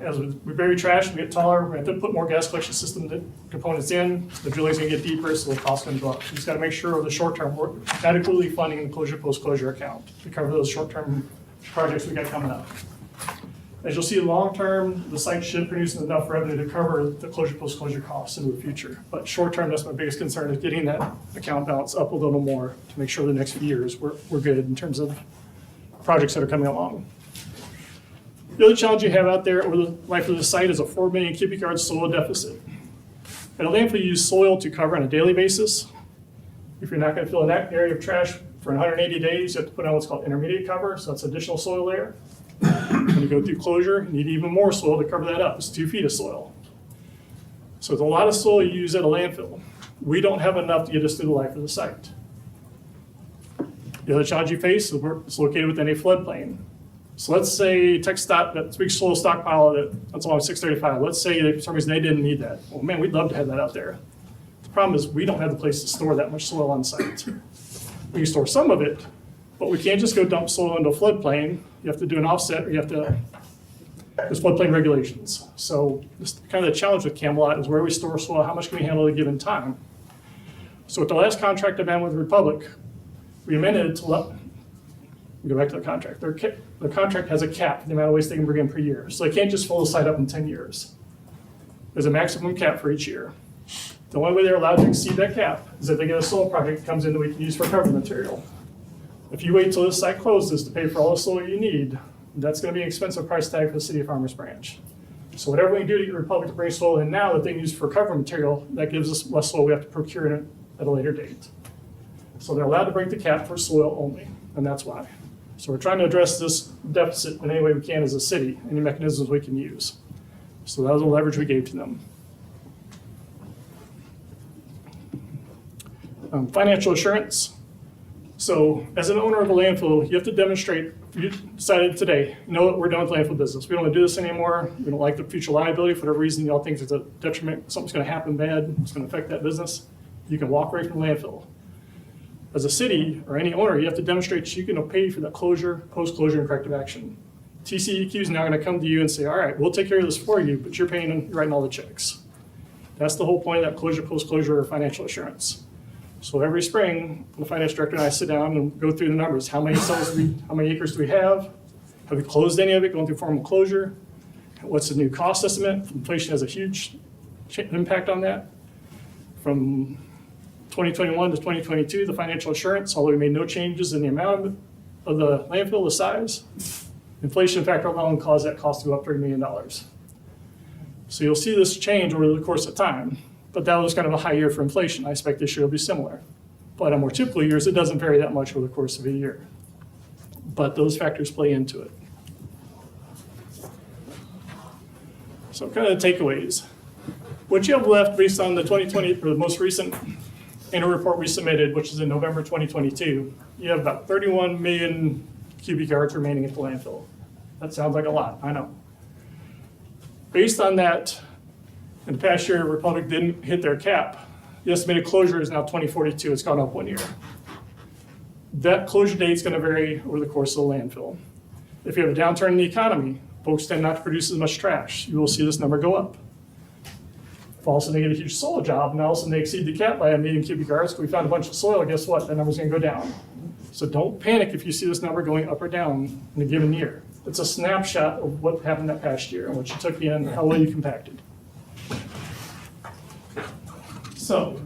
As we bury trash and get taller, we have to put more gas collection system components in. The drilling's gonna get deeper, so the cost can go up. We just gotta make sure over the short term, we're adequately funding the closure post-closure account to cover those short-term projects we got coming up. As you'll see, long-term, the site should produce enough revenue to cover the closure post-closure costs into the future. But short-term, that's my biggest concern, is getting that account balance up a little more to make sure the next few years we're good in terms of projects that are coming along. The other challenge you have out there over the life of the site is a 4 million cubic yard soil deficit. At a landfill, you use soil to cover on a daily basis. If you're not going to fill in that area of trash for 180 days, you have to put on what's called intermediate cover, so that's additional soil layer. When you go through closure, you need even more soil to cover that up. It's 2 feet of soil. So it's a lot of soil you use at a landfill. We don't have enough to get us through the life of the site. The other challenge you face is it's located within a floodplain. So let's say TxDOT, that big soil stockpile that's along 635, let's say for some reason they didn't need that. Well, man, we'd love to have that out there. The problem is we don't have the place to store that much soil on site. We can store some of it, but we can't just go dump soil into a floodplain. You have to do an offset, or you have to, there's floodplain regulations. So this kind of the challenge with Camelot is where we store soil, how much can we handle at a given time? So with the last contract I had with Republic, we amended it to go back to the contract. The contract has a cap for the amount of waste they can bring in per year. So they can't just fill the site up in 10 years. There's a maximum cap for each year. The only way they're allowed to exceed that cap is if they get a soil project that comes in that we can use for cover material. If you wait till this site closes to pay for all the soil you need, that's going to be an expensive price tag for the city of Farmers Branch. So whatever we can do to get Republic to bring soil in now that they can use for cover material, that gives us less soil we have to procure it at a later date. So they're allowed to break the cap for soil only, and that's why. So we're trying to address this deficit in any way we can as a city, any mechanisms we can use. So that was the leverage we gave to them. Financial assurance. So as an owner of a landfill, you have to demonstrate, you decided today, you know what, we're done with landfill business. We don't want to do this anymore. We don't like the future liability. For whatever reason, y'all think there's a detriment, something's going to happen bad, it's going to affect that business. You can walk away from the landfill. As a city or any owner, you have to demonstrate you can pay for that closure, post-closure, and corrective action. TCEQ is now going to come to you and say, all right, we'll take care of this for you, but you're writing all the checks. That's the whole point of that closure, post-closure, or financial assurance. So every spring, the finance director and I sit down and go through the numbers. How many how many acres do we have? Have we closed any of it, going through formal closure? What's the new cost estimate? Inflation has a huge impact on that. From 2021 to 2022, the financial assurance, although we made no changes in the amount of the landfill, the size, inflation factor alone caused that cost to go up $30 million. So you'll see this change over the course of time, but that was kind of a high year for inflation. I expect this year will be similar. But on more typical years, it doesn't vary that much over the course of a year. But those factors play into it. So kind of the takeaways. What you have left based on the 2020, or the most recent annual report we submitted, which is in November 2022, you have about 31 million cubic yards remaining at the landfill. That sounds like a lot, I know. Based on that, in the past year, Republic didn't hit their cap. The estimated closure is now 2042. It's gone up 1 year. That closure date is going to vary over the course of the landfill. If you have a downturn in the economy, folks tend not to produce as much trash. You will see this number go up. If all of a sudden they get a huge soil job and all of a sudden they exceed the cap by 1 million cubic yards, we found a bunch of soil, guess what? That number's going to go down. So don't panic if you see this number going up or down in a given year. It's a snapshot of what happened that past year and what you took in, how well you compacted. So,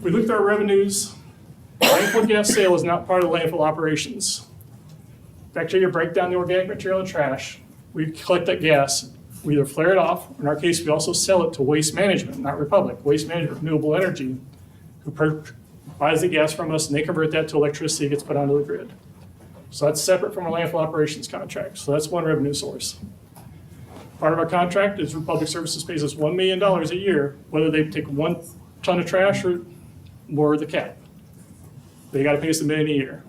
we looked at our revenues. Landfill gas sale is not part of the landfill operations. Bacteria break down the organic material and trash. We collect that gas. We either flare it off, or in our case, we also sell it to Waste Management, not Republic. Waste Management Renewable Energy, who buys the gas from us, and they convert that to electricity, gets put onto the grid. So that's separate from our landfill operations contract. So that's one revenue source. Part of our contract is Republic Services pays us $1 million a year, whether they take 1 ton of trash or more of the cap. They got to pay us $1 million a year.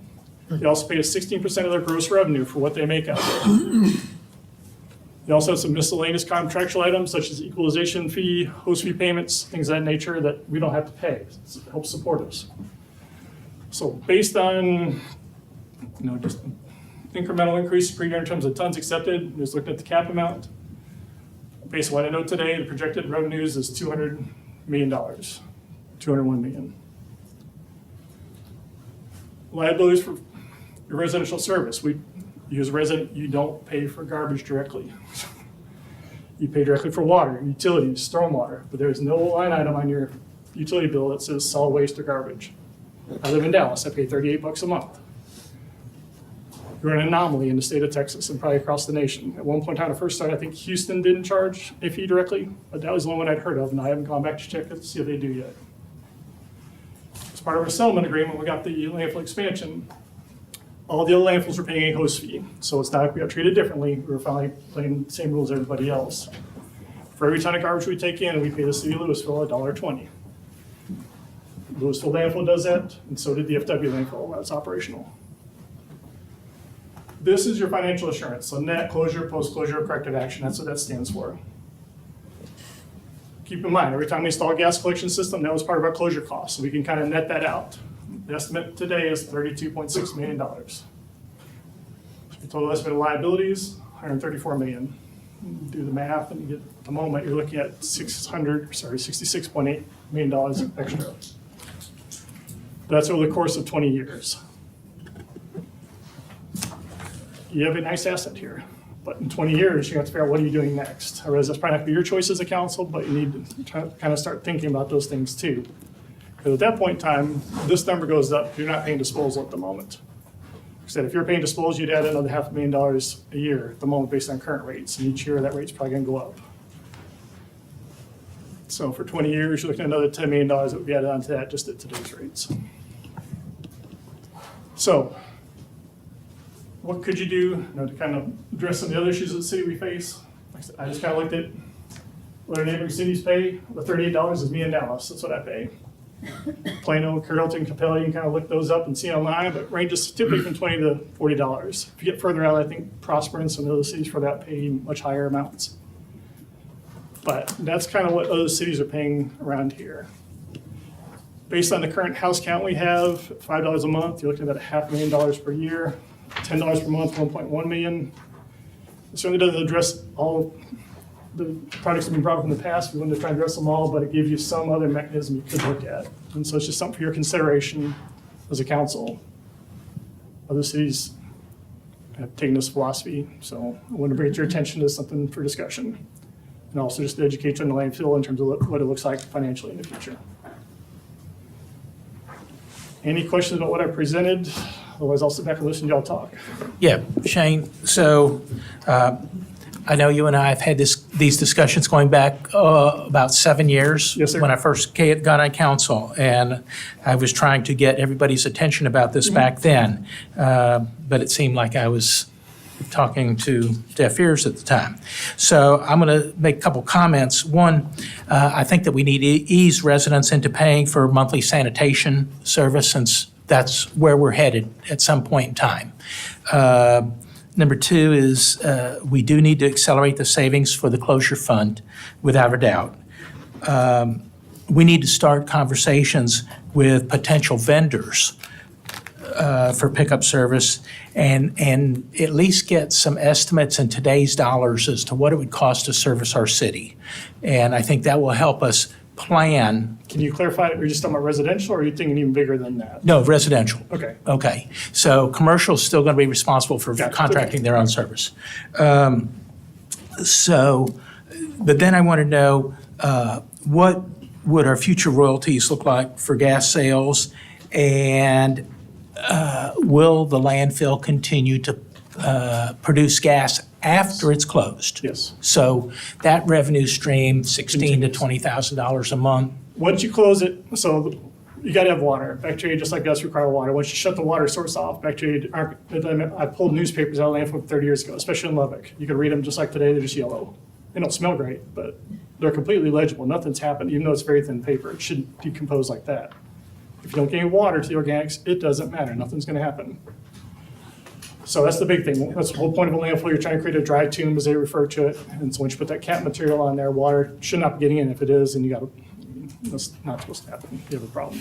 They also pay us 16% of their gross revenue for what they make out there. They also have some miscellaneous contractual items such as equalization fee, host fee payments, things of that nature that we don't have to pay. It helps support us. So based on just incremental increase per year in terms of tons accepted, just looking at the cap amount, based on what I know today, the projected revenues is $200 million, 201 million. Liabilities for your residential service. You as a resident, you don't pay for garbage directly. You pay directly for water, utilities, stormwater, but there's no line item on your utility bill that says solid waste or garbage. I live in Dallas, I pay $38 a month. You're an anomaly in the state of Texas and probably across the nation. At one point in time, I first started, I think Houston didn't charge a fee directly, but that was the only one I'd heard of, and I haven't gone back to check it to see if they do yet. As part of our settlement agreement, we got the landfill expansion. All the other landfills are paying a host fee, so it's not like we got treated differently. We're finally playing the same rules as everybody else. For every ton of garbage we take in, we pay the city of Louisville $1.20. Louisville landfill does that, and so did the FW landfill when it's operational. This is your financial assurance, so net, closure, post-closure, corrective action, that's what that stands for. Keep in mind, every time we install a gas collection system, that was part of our closure cost, so we can kind of net that out. The estimate today is $32.6 million. The total estimate of liabilities, $134 million. Do the math, and you get, at the moment, you're looking at $66.8 million extra. That's over the course of 20 years. You have a nice asset here, but in 20 years, you have to figure out what are you doing next. I realize that's probably not going to be your choice as a council, but you need to kind of start thinking about those things too. Because at that point in time, this number goes up. You're not paying disposal at the moment. Like I said, if you're paying disposal, you'd add another $500,000 a year at the moment based on current rates, and each year that rate's probably going to go up. So for 20 years, you're looking at another $10 million that would be added onto that just at today's rates. So what could you do to kind of address some of the other issues of the city we face? Like I said, I just kind of looked at what our neighboring cities pay. The $38 is me in Dallas. That's what I pay. Plano, Carrollton, Capella, you can kind of look those up and see online, but ranges typically from $20 to $40. If you get further out, I think Prosper and some other cities for that pay much higher amounts. But that's kind of what other cities are paying around here. Based on the current house count we have, $5 a month, you're looking at about $500,000 per year. $10 per month, 1.1 million. It certainly doesn't address all the projects that have been brought up in the past. We wouldn't try to address them all, but it gives you some other mechanism you could look at. And so it's just something for your consideration as a council. Other cities have taken this philosophy, so I want to bring it to your attention as something for discussion. And also just to educate you on the landfill in terms of what it looks like financially in the future. Any questions about what I presented? Otherwise, I'll sit back and listen to y'all talk. Yeah, Shane, so I know you and I have had these discussions going back about 7 years. Yes, sir. When I first got on council, and I was trying to get everybody's attention about this back then. But it seemed like I was talking to deaf ears at the time. So I'm going to make a couple comments. One, I think that we need to ease residents into paying for monthly sanitation service, since that's where we're headed at some point in time. Number two is we do need to accelerate the savings for the closure fund, without a doubt. We need to start conversations with potential vendors for pickup service and at least get some estimates in today's dollars as to what it would cost to service our city. And I think that will help us plan. Can you clarify, are you just talking about residential, or are you thinking even bigger than that? No, residential. Okay. Okay. So commercial is still going to be responsible for contracting their own service. But then I want to know what would our future royalties look like for gas sales, and will the landfill continue to produce gas after it's closed? Yes. So that revenue stream, $16,000 to $20,000 a month. Once you close it, so you got to have water. Bacteria, just like us, require water. Once you shut the water source off, bacteria aren't. I pulled newspapers out of landfill 30 years ago, especially in Lubbock. You can read them just like today, they're just yellow. They don't smell great, but they're completely legible. Nothing's happened, even though it's very thin paper. It shouldn't decompose like that. If you don't get any water to the organics, it doesn't matter. Nothing's going to happen. So that's the big thing. That's the whole point of a landfill. You're trying to create a dry tomb, as they refer to it. And so once you put that cap material on there, water should not be getting in. If it is, then that's not supposed to happen. You have a problem.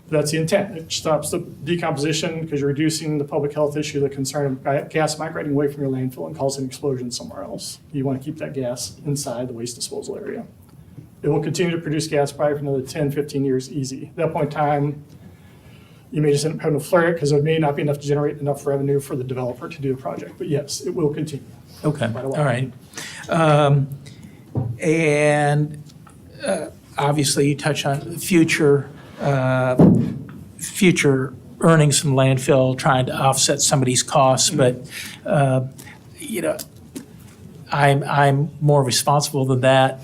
But that's the intent. It stops the decomposition because you're reducing the public health issue, the concern of gas migrating away from your landfill and causing an explosion somewhere else. You want to keep that gas inside the waste disposal area. It will continue to produce gas probably for another 10, 15 years easy. At that point in time, you may just end up having to flare it because there may not be enough to generate enough revenue for the developer to do the project. But yes, it will continue. Okay, all right. Obviously, you touch on future earnings from landfill, trying to offset some of these costs, but I'm more responsible than that,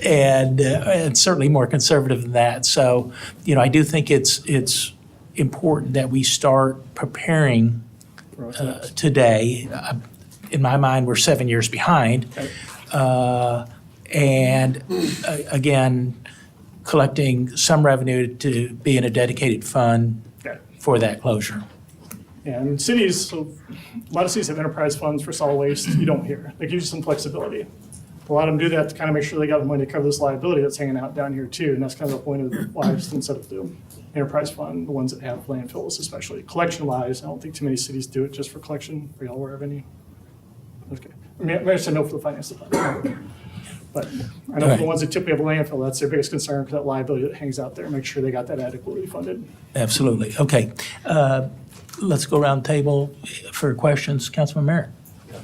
and certainly more conservative than that. So, I do think it's important that we start preparing today. In my mind, we're 7 years behind. And again, collecting some revenue to be in a dedicated fund for that closure. And cities, so a lot of cities have enterprise funds for solid waste. You don't hear. They give you some flexibility. A lot of them do that to kind of make sure they got the money to cover this liability that's hanging out down here too. And that's kind of the point of why I just instead of the enterprise fund, the ones that have landfills especially. Collection wise, I don't think too many cities do it just for collection. Are y'all aware of any? Okay. I mean, I should know for the finance department. But I know for the ones that typically have a landfill, that's their biggest concern, for that liability that hangs out there, make sure they got that adequately funded. Absolutely. Okay. Let's go around the table for questions. Councilman Merritt.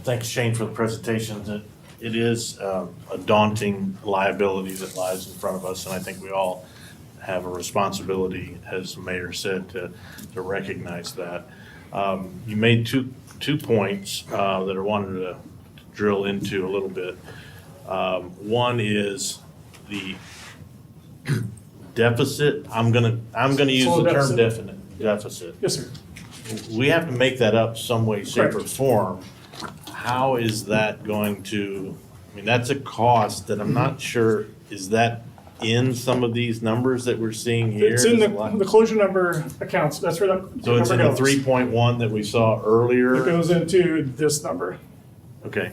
Thanks, Shane, for the presentation. It is a daunting liability that lies in front of us, and I think we all have a responsibility, as the mayor said, to recognize that. You made two points that I wanted to drill into a little bit. One is the deficit. I'm gonna use the term deficit. Yes, sir. We have to make that up some way, shape, or form. How is that going to? I mean, that's a cost that I'm not sure. Is that in some of these numbers that we're seeing here? It's in There's a lot. the closure number accounts, that's where that So it's in number the goes. 3.1 that we saw earlier? It goes into this number. Okay,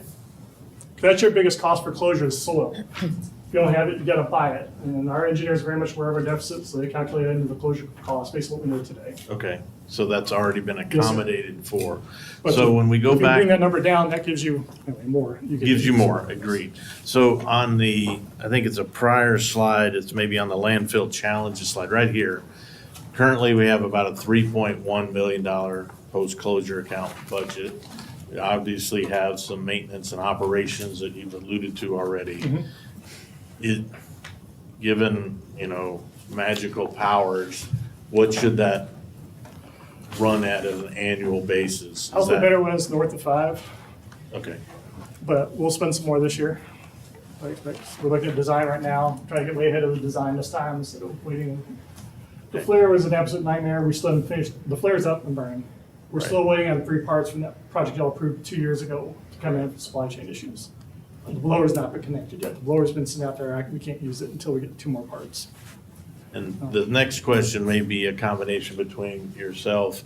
That's your biggest cost for closure is soil. If you don't have it, you gotta buy it. And our engineers are very much aware of our deficits, so they calculate it into the closure cost based on what we know today. okay. So that's already been accommodated for. But So when we go if you back. bring that number down, that gives you anyway, more. You get- Gives you more, agreed. So on the, I think it's a prior slide, it's maybe on the landfill challenges slide, right here. Currently, we have about a $3.1 million post-closure account budget. We obviously have some maintenance and operations that you've alluded to already. Given, magical powers, what should that run at an annual basis? Is How's the that- better one is north of 5, Okay, but we'll spend some more this year. Like, we're looking at design right now, trying to get way ahead of the design this time instead of waiting. The flare was an absolute nightmare. We still haven't finished. The flare's up and burning. We're still waiting on 3 parts from that project y'all approved 2 years ago to come in for supply chain issues. The blower's not been connected yet. The blower's been sitting out there. We can't use it until we get 2 more parts. and the next question may be a combination between yourself,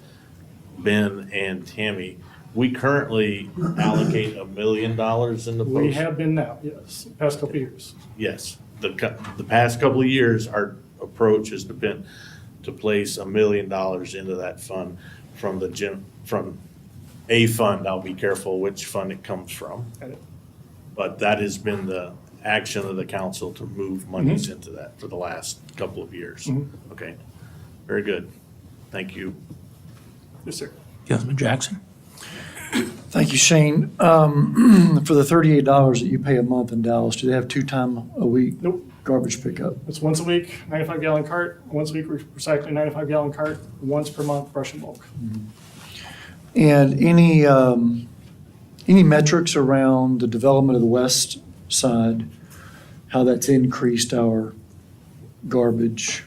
Ben, and Tammy. We currently allocate $1 million in the post. We have been now, yes, the past couple of years. Yes, the past couple of years, our approach has been to place $1 million into that fund from from a fund. I'll be careful which fund it comes from. But that has been the action of the council to move monies into that for the last couple of years. Okay, very good. Thank you. Yes, sir. Councilman Jackson? Thank you, Shane. For the $38 that you pay a month in Dallas, do they have 2 times a week Nope. garbage pickup? It's once a week, 95-gallon cart, once a week recycling, 95-gallon cart, once per month brush and bulk. And any metrics around the development of the west side, how that's increased our garbage?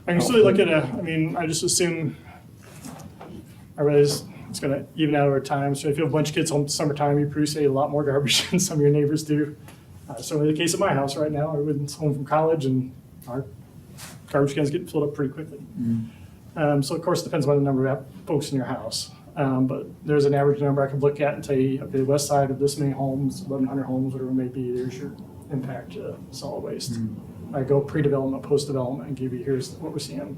I can still look at I just assume, I realize it's gonna even out over time. So if you have a bunch of kids home summertime, you produce a lot more garbage than some of your neighbors do. Certainly the case at my house right now, everyone's home from college and our garbage cans get filled up pretty quickly. So of course, it depends on the number of folks in your house. But there's an average number I can look at and tell you, okay, the west side of this many homes, 1,100 homes, whatever it may be, there's your impact to solid waste. I go pre-development, post-development, and give you, here's what we're seeing.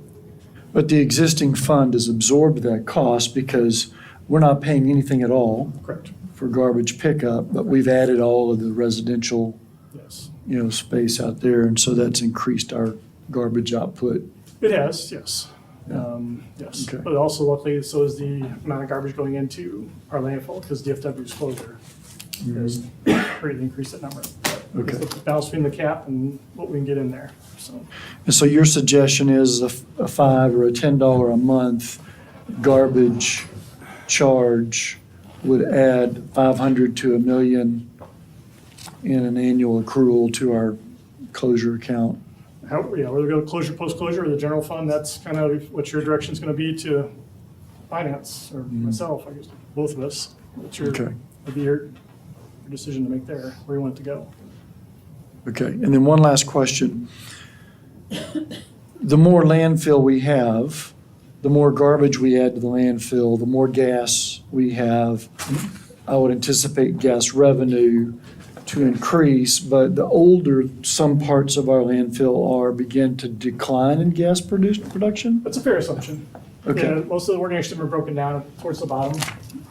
But the existing fund has absorbed that cost because we're not paying anything at all. Correct. For garbage pickup, but we've added all of the residential, Yes. space out there, and so that's increased our garbage output. It has, yes. Yes. Okay. But also luckily, so is the amount of garbage going into our landfill because DFW's closure has greatly increased that number. Okay. It's the balance between the cap and what we can get in there, so. And so your suggestion is a $5 or a $10 a month garbage charge would add 500 to $1 million in an annual accrual to our closure account. Whether we go closure, post-closure, or the general fund, that's kind of what your direction's gonna be to finance, or myself, I guess, both of us. It's your, Okay. it'd be your decision to make there, where you want it to go. Okay, and then one last question. The more landfill we have, the more garbage we add to the landfill, the more gas we have. I would anticipate gas revenue to increase, but the older some parts of our landfill are, begin to decline in gas production? That's a fair assumption. Okay. Yeah, most of the organizations are broken down towards the bottom.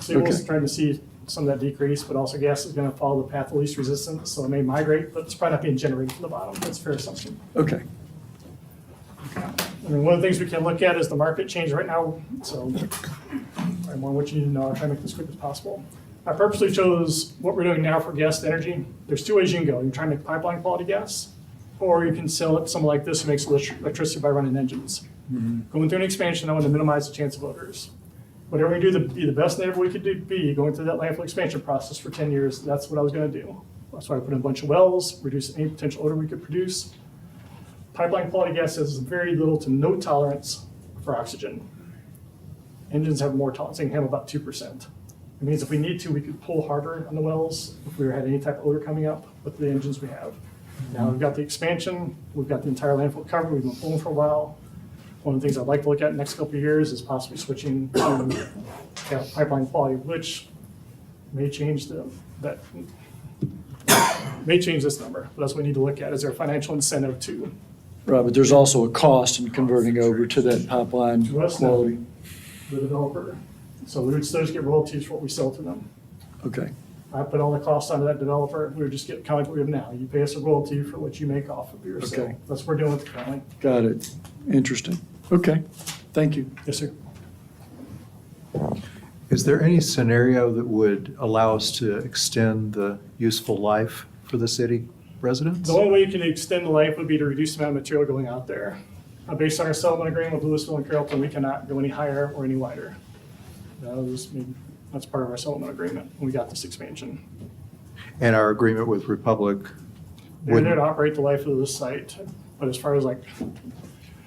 So you're Okay. also trying to see some of that decrease, but also gas is gonna follow the path of least resistance, so it may migrate, but it's probably not being generated from the bottom. That's a fair assumption. Okay. I mean, one of the things we can look at is the market change right now, so I'm on what you need to know, I'll try to make this quick as possible. I purposely chose what we're doing now for gas to energy. There's 2 ways you can go. You can try and make pipeline quality gas, or you can sell it to someone like this who makes electricity by running engines. Going through an expansion, I want to minimize the chance of odors. Whatever we do to be the best that ever we could be, going through that landfill expansion process for 10 years, that's what I was going to do. That's why I put in a bunch of wells, reduce any potential odor we could produce. Pipeline quality gas has very little to no tolerance for oxygen. Engines have more tolerance, they can handle about 2%. It means if we need to, we could pull harder on the wells if we had any type of odor coming up with the engines we have. Now we've got the expansion, we've got the entire landfill covered, we've been pulling for a while. One of the things I'd like to look at in the next couple of years is possibly switching to pipeline quality, which may change may change this number, but that's what we need to look at. Is there a financial incentive to? Right, but there's also a cost in converting over to that pipeline To us, quality. the developer. So we would still just get royalties for what we sell to them. Okay, I put all the costs onto that developer, we would just get kind of like what we have now. You pay us a royalty for what you make off of your sale. Okay. That's what we're doing with the county. got it. Interesting. Okay, thank you. Yes, sir. Is there any scenario that would allow us to extend the useful life for the city residents? The only way you can extend the life would be to reduce the amount of material going out there. Based on our settlement agreement with Louisville and Carrollton, we cannot go any higher or any wider. That's part of our settlement agreement when we got this expansion. And our agreement with Republic They're there to operate the life of the site, but as far as like,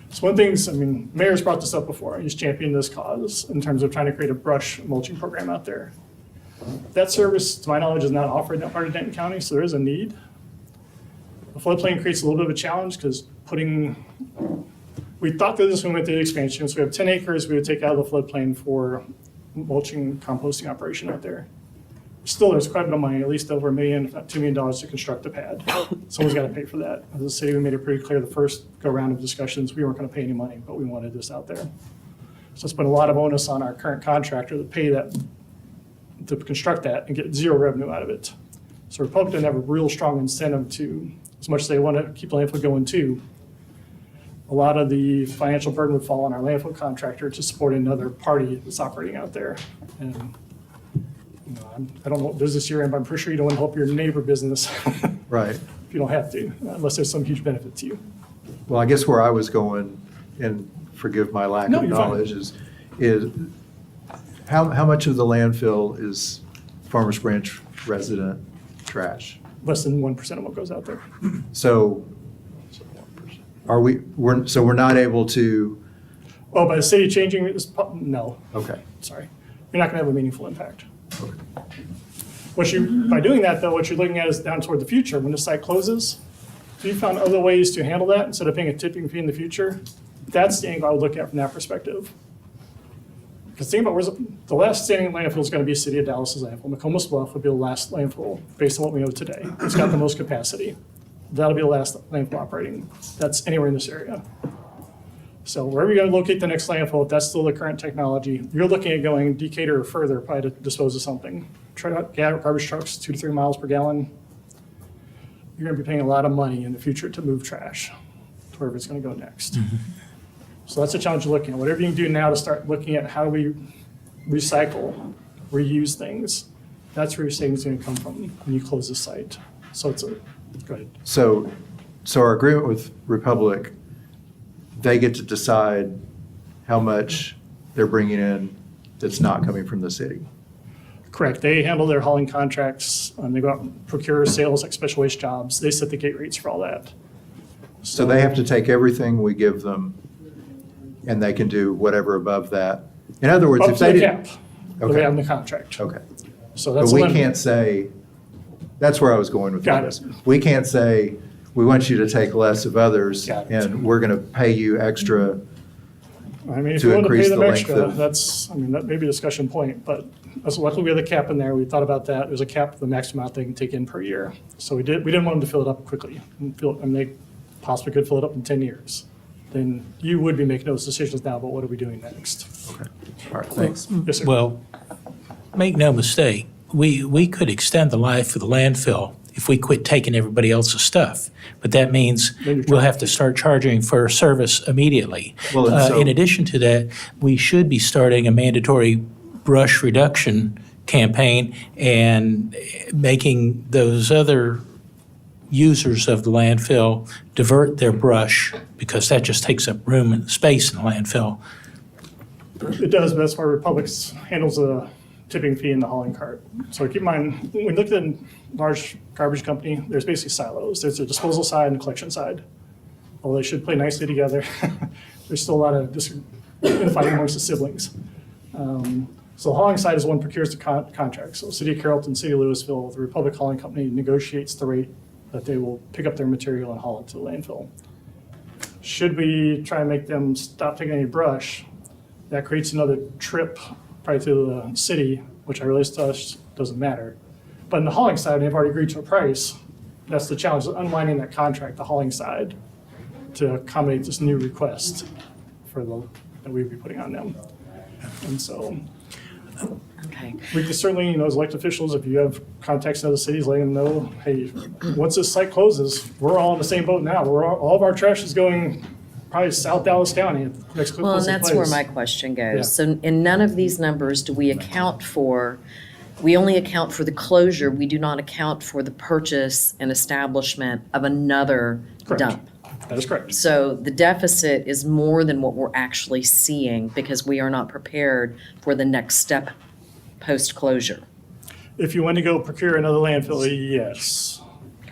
it's one thing, I mean, Mayor's brought this up before, he's championed this cause in terms of trying to create a brush mulching program out there. That service, to my knowledge, is not offered in that part of Denton County, so there is a need. The floodplain creates a little bit of a challenge because we thought through this when we went through the expansion, so we have 10 acres we would take out of the floodplain for mulching, composting operation out there. Still, there's quite a bit of money, at least over $1 million, if not $2 million to construct a pad. Someone's got to pay for that. As a city, we made it pretty clear the first go-round of discussions, we weren't going to pay any money, but we wanted this out there. So it's put a lot of onus on our current contractor to pay that, to construct that and get zero revenue out of it. So Republic didn't have a real strong incentive to, as much as they want to keep the landfill going too, a lot of the financial burden would fall on our landfill contractor to support another party that's operating out there. And I don't know what business you're in, but I'm pretty sure you don't want to help your neighbor business. Right. If you don't have to, unless there's some huge benefit to you. Well, I guess where I was going, and forgive my lack No, of you're fine. knowledge, is how much of the landfill is Farmers Branch resident trash? Less than 1% of what goes out there. So we're not able to, Oh, by the city changing this, no, okay. sorry. You're not going to have a meaningful impact. By doing that though, what you're looking at is down toward the future. When the site closes, if you found other ways to handle that instead of paying a tipping fee in the future, that's the angle I would look at from that perspective. Because think about the last standing landfill is going to be City of Dallas's landfill. McComas Bluff would be the last landfill based on what we know today. It's got the most capacity. That'll be the last landfill operating. That's anywhere in this area. So wherever you're going to locate the next landfill, if that's still the current technology, you're looking at going Decatur or further probably to dispose of something. Garbage trucks, 2 to 3 miles per gallon. You're going to be paying a lot of money in the future to move trash to wherever it's going to go next. So that's a challenge you're looking at. Whatever you can do now to start looking at how do we recycle, reuse things, that's where your savings is going to come from when you close the site. So go ahead. So our agreement with Republic, they get to decide how much they're bringing in that's not coming from the city. Correct. They handle their hauling contracts. They go out and procure sales like special waste jobs. They set the gate rates for all that. So they have to take everything we give them and they can do whatever above that. In other words, Up if to they the didn't. cap that we have in the contract. Okay. So But that's we the limit. can't say, that's where I was going with Got this. it. We can't say, we want you to take less of others Got it. and we're going to pay you extra I mean, if to you want to pay increase them the length extra, of- that may be a discussion point, but luckily we have a cap in there. We thought about that. There's a cap for the maximum amount they can take in per year. So we didn't want them to fill it up quickly. They possibly could fill it up in 10 years. Then you would be making those decisions now about what are we doing next. Okay. All right, thanks. Yes, sir. Well, make no mistake, we could extend the life of the landfill if we quit taking everybody else's stuff. But that means we'll have to start charging for service immediately. Well, and so- In addition to that, we should be starting a mandatory brush reduction campaign and making those other users of the landfill divert their brush, because that just takes up room and space in the landfill. It does, but that's why Republic handles the tipping fee in the hauling cart. So keep in mind, when we look at a large garbage company, there's basically silos. There's a disposal side and a collection side. Although they should play nicely together, there's still a lot of infighting amongst the siblings. So the hauling side is one procures the contract. So City of Carrollton, City of Louisville, the Republic Hauling Company negotiates the rate that they will pick up their material and haul it to the landfill. Should we try and make them stop taking any brush, that creates another trip probably to the city, which I realize to us doesn't matter. But on the hauling side, they've already agreed to a price. That's the challenge, unwinding that contract, the hauling side, to accommodate this new request that we would be putting on them. And so Okay. we can certainly, as elected officials, if you have contacts in other cities, let them know, hey, once this site closes, we're all in the same boat now. All of our trash is going probably South Dallas County. Next Well, and closest that's where place. my question Yeah. goes. So in none of these numbers do we account for, we only account for the closure, we do not account for the purchase and establishment of another Correct. dump. That is correct. So the deficit is more than what we're actually seeing because we are not prepared for the next step post-closure. If you want to go procure another landfill, yes,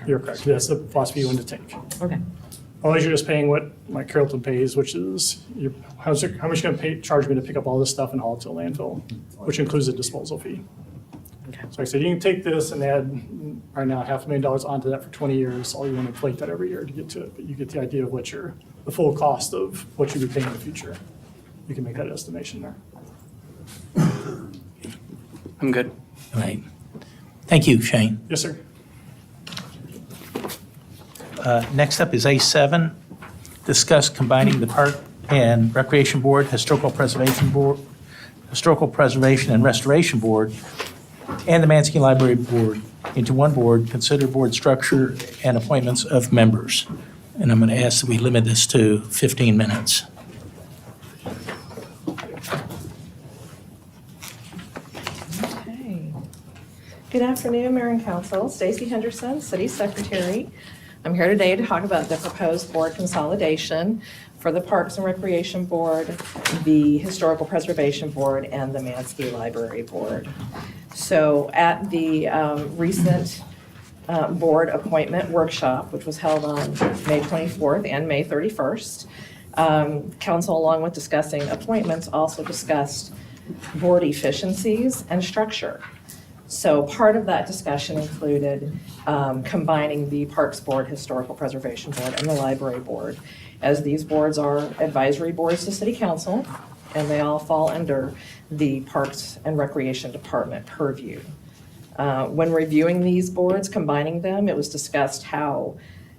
you're correct. That's the philosophy you want to take. Okay. Otherwise, you're just paying what Mike Carrollton pays, which is, how much you going to charge me to pick up all this stuff and haul it to a landfill, which includes a disposal fee. Okay. So like I said, you can take this and add right now $500,000 onto that for 20 years. All you want to inflate that every year to get to it, but you get the idea of the full cost of what you'll be paying in the future. You can make that estimation there. I'm good. All right. Thank you, Shane. Yes, sir. Next up is A7, discuss combining the Park and Recreation Board, Historical Preservation and Restoration Board, and the Mansky Library Board into one board, consider board structure and appointments of members. And I'm going to ask that we limit this to 15 minutes. Okay. Good afternoon, Mayor and Council. Stacy Henderson, City Secretary. I'm here today to talk about the proposed board consolidation for the Parks and Recreation Board, the Historical Preservation Board, and the Mansky Library Board. So at the recent board appointment workshop, which was held on May 24th and May 31st, Council, along with discussing appointments, also discussed board efficiencies and structure. So part of that discussion included combining the Parks Board, Historical Preservation Board, and the Library Board, as these boards are advisory boards to City Council, and they all fall under the Parks and Recreation Department purview. When reviewing these boards, combining them, it was discussed how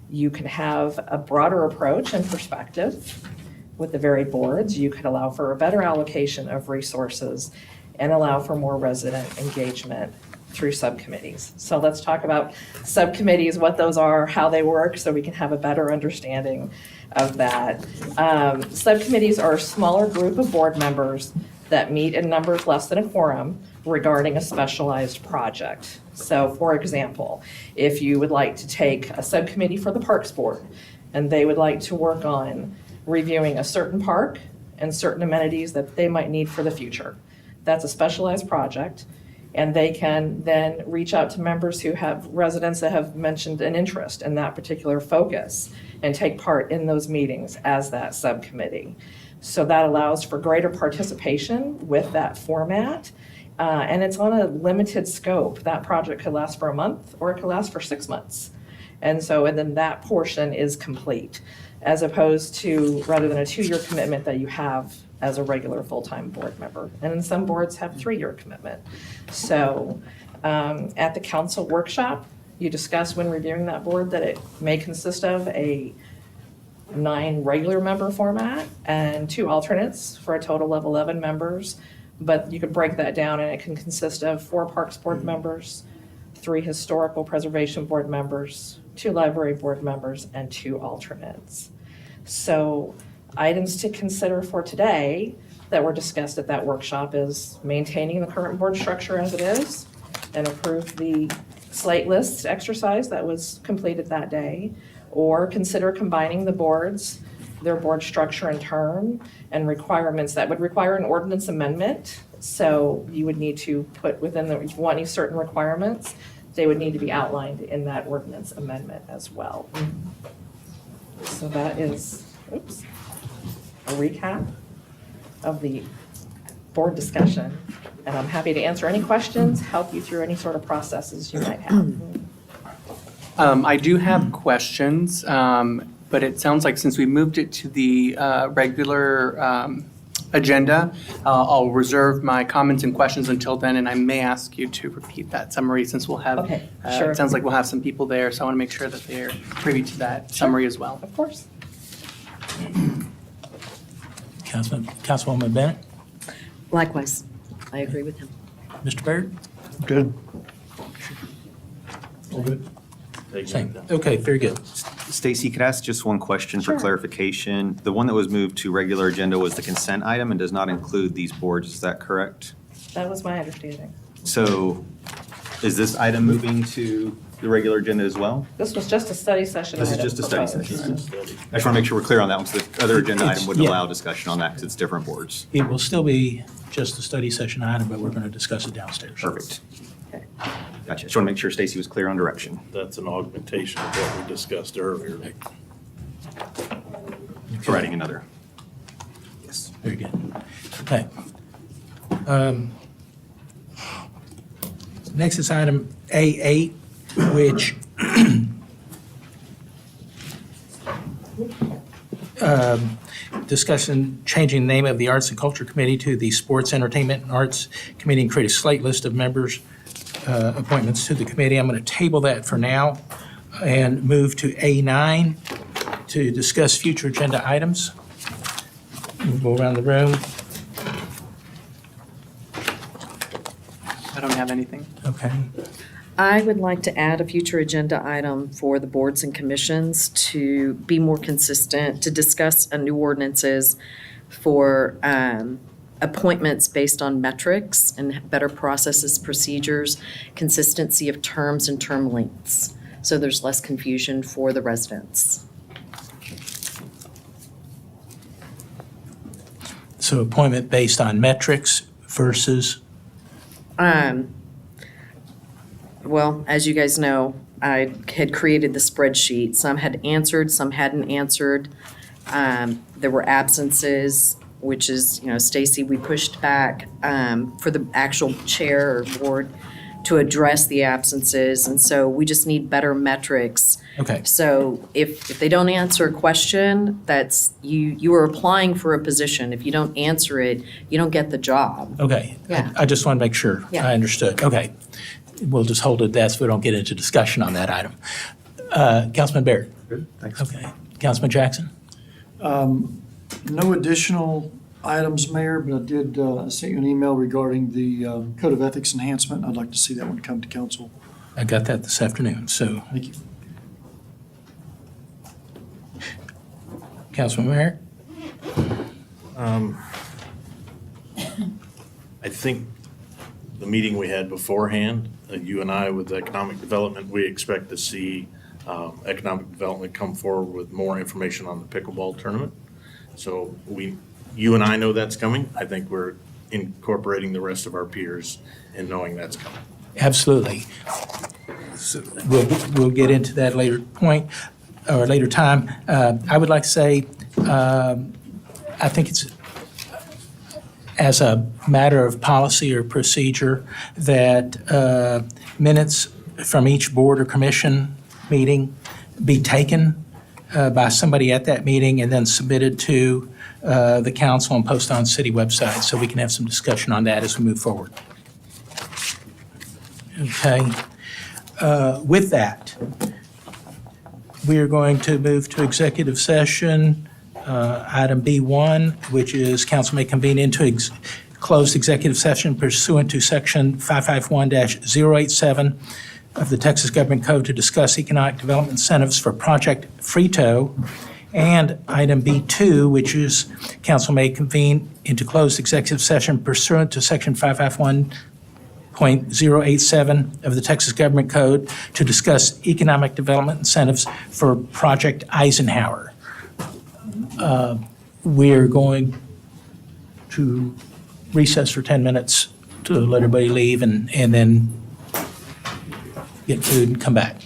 you can have a broader approach and perspective with the varied boards. You could allow for a better allocation of resources and allow for more resident engagement through subcommittees. So let's talk about subcommittees, what those are, how they work, so we can have a better understanding of that. Subcommittees are a smaller group of board members that meet in numbers less than a quorum regarding a specialized project. So for example, if you would like to take a subcommittee for the Parks Board and they would like to work on reviewing a certain park and certain amenities that they might need for the future, that's a specialized project, and they can then reach out to members who have residents that have mentioned an interest in that particular focus and take part in those meetings as that subcommittee. So that allows for greater participation with that format, and it's on a limited scope. That project could last for a month or it could last for 6 months. And then that portion is complete, as opposed to rather than a 2-year commitment that you have as a regular full-time board member. And then some boards have 3-year commitment. So at the council workshop, you discuss when reviewing that board that it may consist of a 9 regular member format and 2 alternates for a total of 11 members. But you could break that down and it can consist of 4 Parks Board members, 3 Historical Preservation Board members, 2 Library Board members, and 2 alternates. So items to consider for today that were discussed at that workshop is maintaining the current board structure as it is and approve the slate list exercise that was completed that day, or consider combining the boards, their board structure and term, and requirements that would require an ordinance amendment. So you would need to put within the, if you want any certain requirements, they would need to be outlined in that ordinance amendment as well. So that is, a recap of the board discussion. And I'm happy to answer any questions, help you through any sort of processes you might have. I do have questions, but it sounds like since we moved it to the regular agenda, I'll reserve my comments and questions until then, and I may ask you to repeat that summary since we'll have, Okay, sure. it sounds like we'll have some people there, so I want to make sure that they're privy to that summary as well. Of course. Councilwoman Bennett? Likewise, I agree with him. Mr. Baird? Good. All good. Same. Okay, very good. Stacy, could I ask just one question for clarification? The one that was moved to regular agenda was the consent item and does not include these boards, is that correct? That was my understanding. So is this item moving to the regular agenda as well? This was just a study session. This is item just a study proposed. session. I just want to make sure we're clear on that one, because the other agenda item wouldn't Yeah. allow discussion on that because it's different boards. It will still be just a study session item, but we're going to discuss it downstairs. Perfect. Gotcha. Just want to make sure Stacy was clear on direction. That's an augmentation of what we discussed earlier. Providing another. Yes. Very good. Okay. Next is item A8, which discussion changing the name of the Arts and Culture Committee to the Sports, Entertainment, and Arts Committee and create a slate list of members' appointments to the committee. I'm going to table that for now and move to A9 to discuss future agenda items. We'll go around the room. I don't have anything. Okay. I would like to add a future agenda item for the boards and commissions to be more consistent, to discuss new ordinances for appointments based on metrics and better processes, procedures, consistency of terms and term lengths, so there's less confusion for the residents. So appointment based on metrics versus, Well, as you guys know, I had created the spreadsheet. Some had answered, some hadn't answered. There were absences, which is, Stacy, we pushed back for the actual chair or board to address the absences. And so we just need better metrics. okay. So if they don't answer a question, that's, you are applying for a position. If you don't answer it, you don't get the job. Okay. Yeah. I just want to make sure Yeah. I understood. Okay. We'll just hold it that so we don't get into discussion on that item. Councilman Baird? Good, thanks. Okay. Councilman Jackson? No additional items, Mayor, but I did send you an email regarding the Code of Ethics enhancement. I'd like to see that one come to council. I got that this afternoon, so. Thank you. Councilman Merritt? I think the meeting we had beforehand, you and I with economic development, we expect to see economic development come forward with more information on the pickleball tournament. So you and I know that's coming. I think we're incorporating the rest of our peers in knowing that's coming. Absolutely. So we'll get into that later point, or later time. I would like to say, I think it's, as a matter of policy or procedure, that minutes from each board or commission meeting be taken by somebody at that meeting and then submitted to the council and posted on city website, so we can have some discussion on that as we move forward. Okay. With that, we are going to move to executive session. Item B1, which is council may convene into closed executive session pursuant to section 551-087 of the Texas Government Code to discuss economic development incentives for Project Frito. And item B2, which is council may convene into closed executive session pursuant to section 551.087 of the Texas Government Code to discuss economic development incentives for Project Eisenhower. We're going to recess for 10 minutes to let everybody leave and then get food and come back.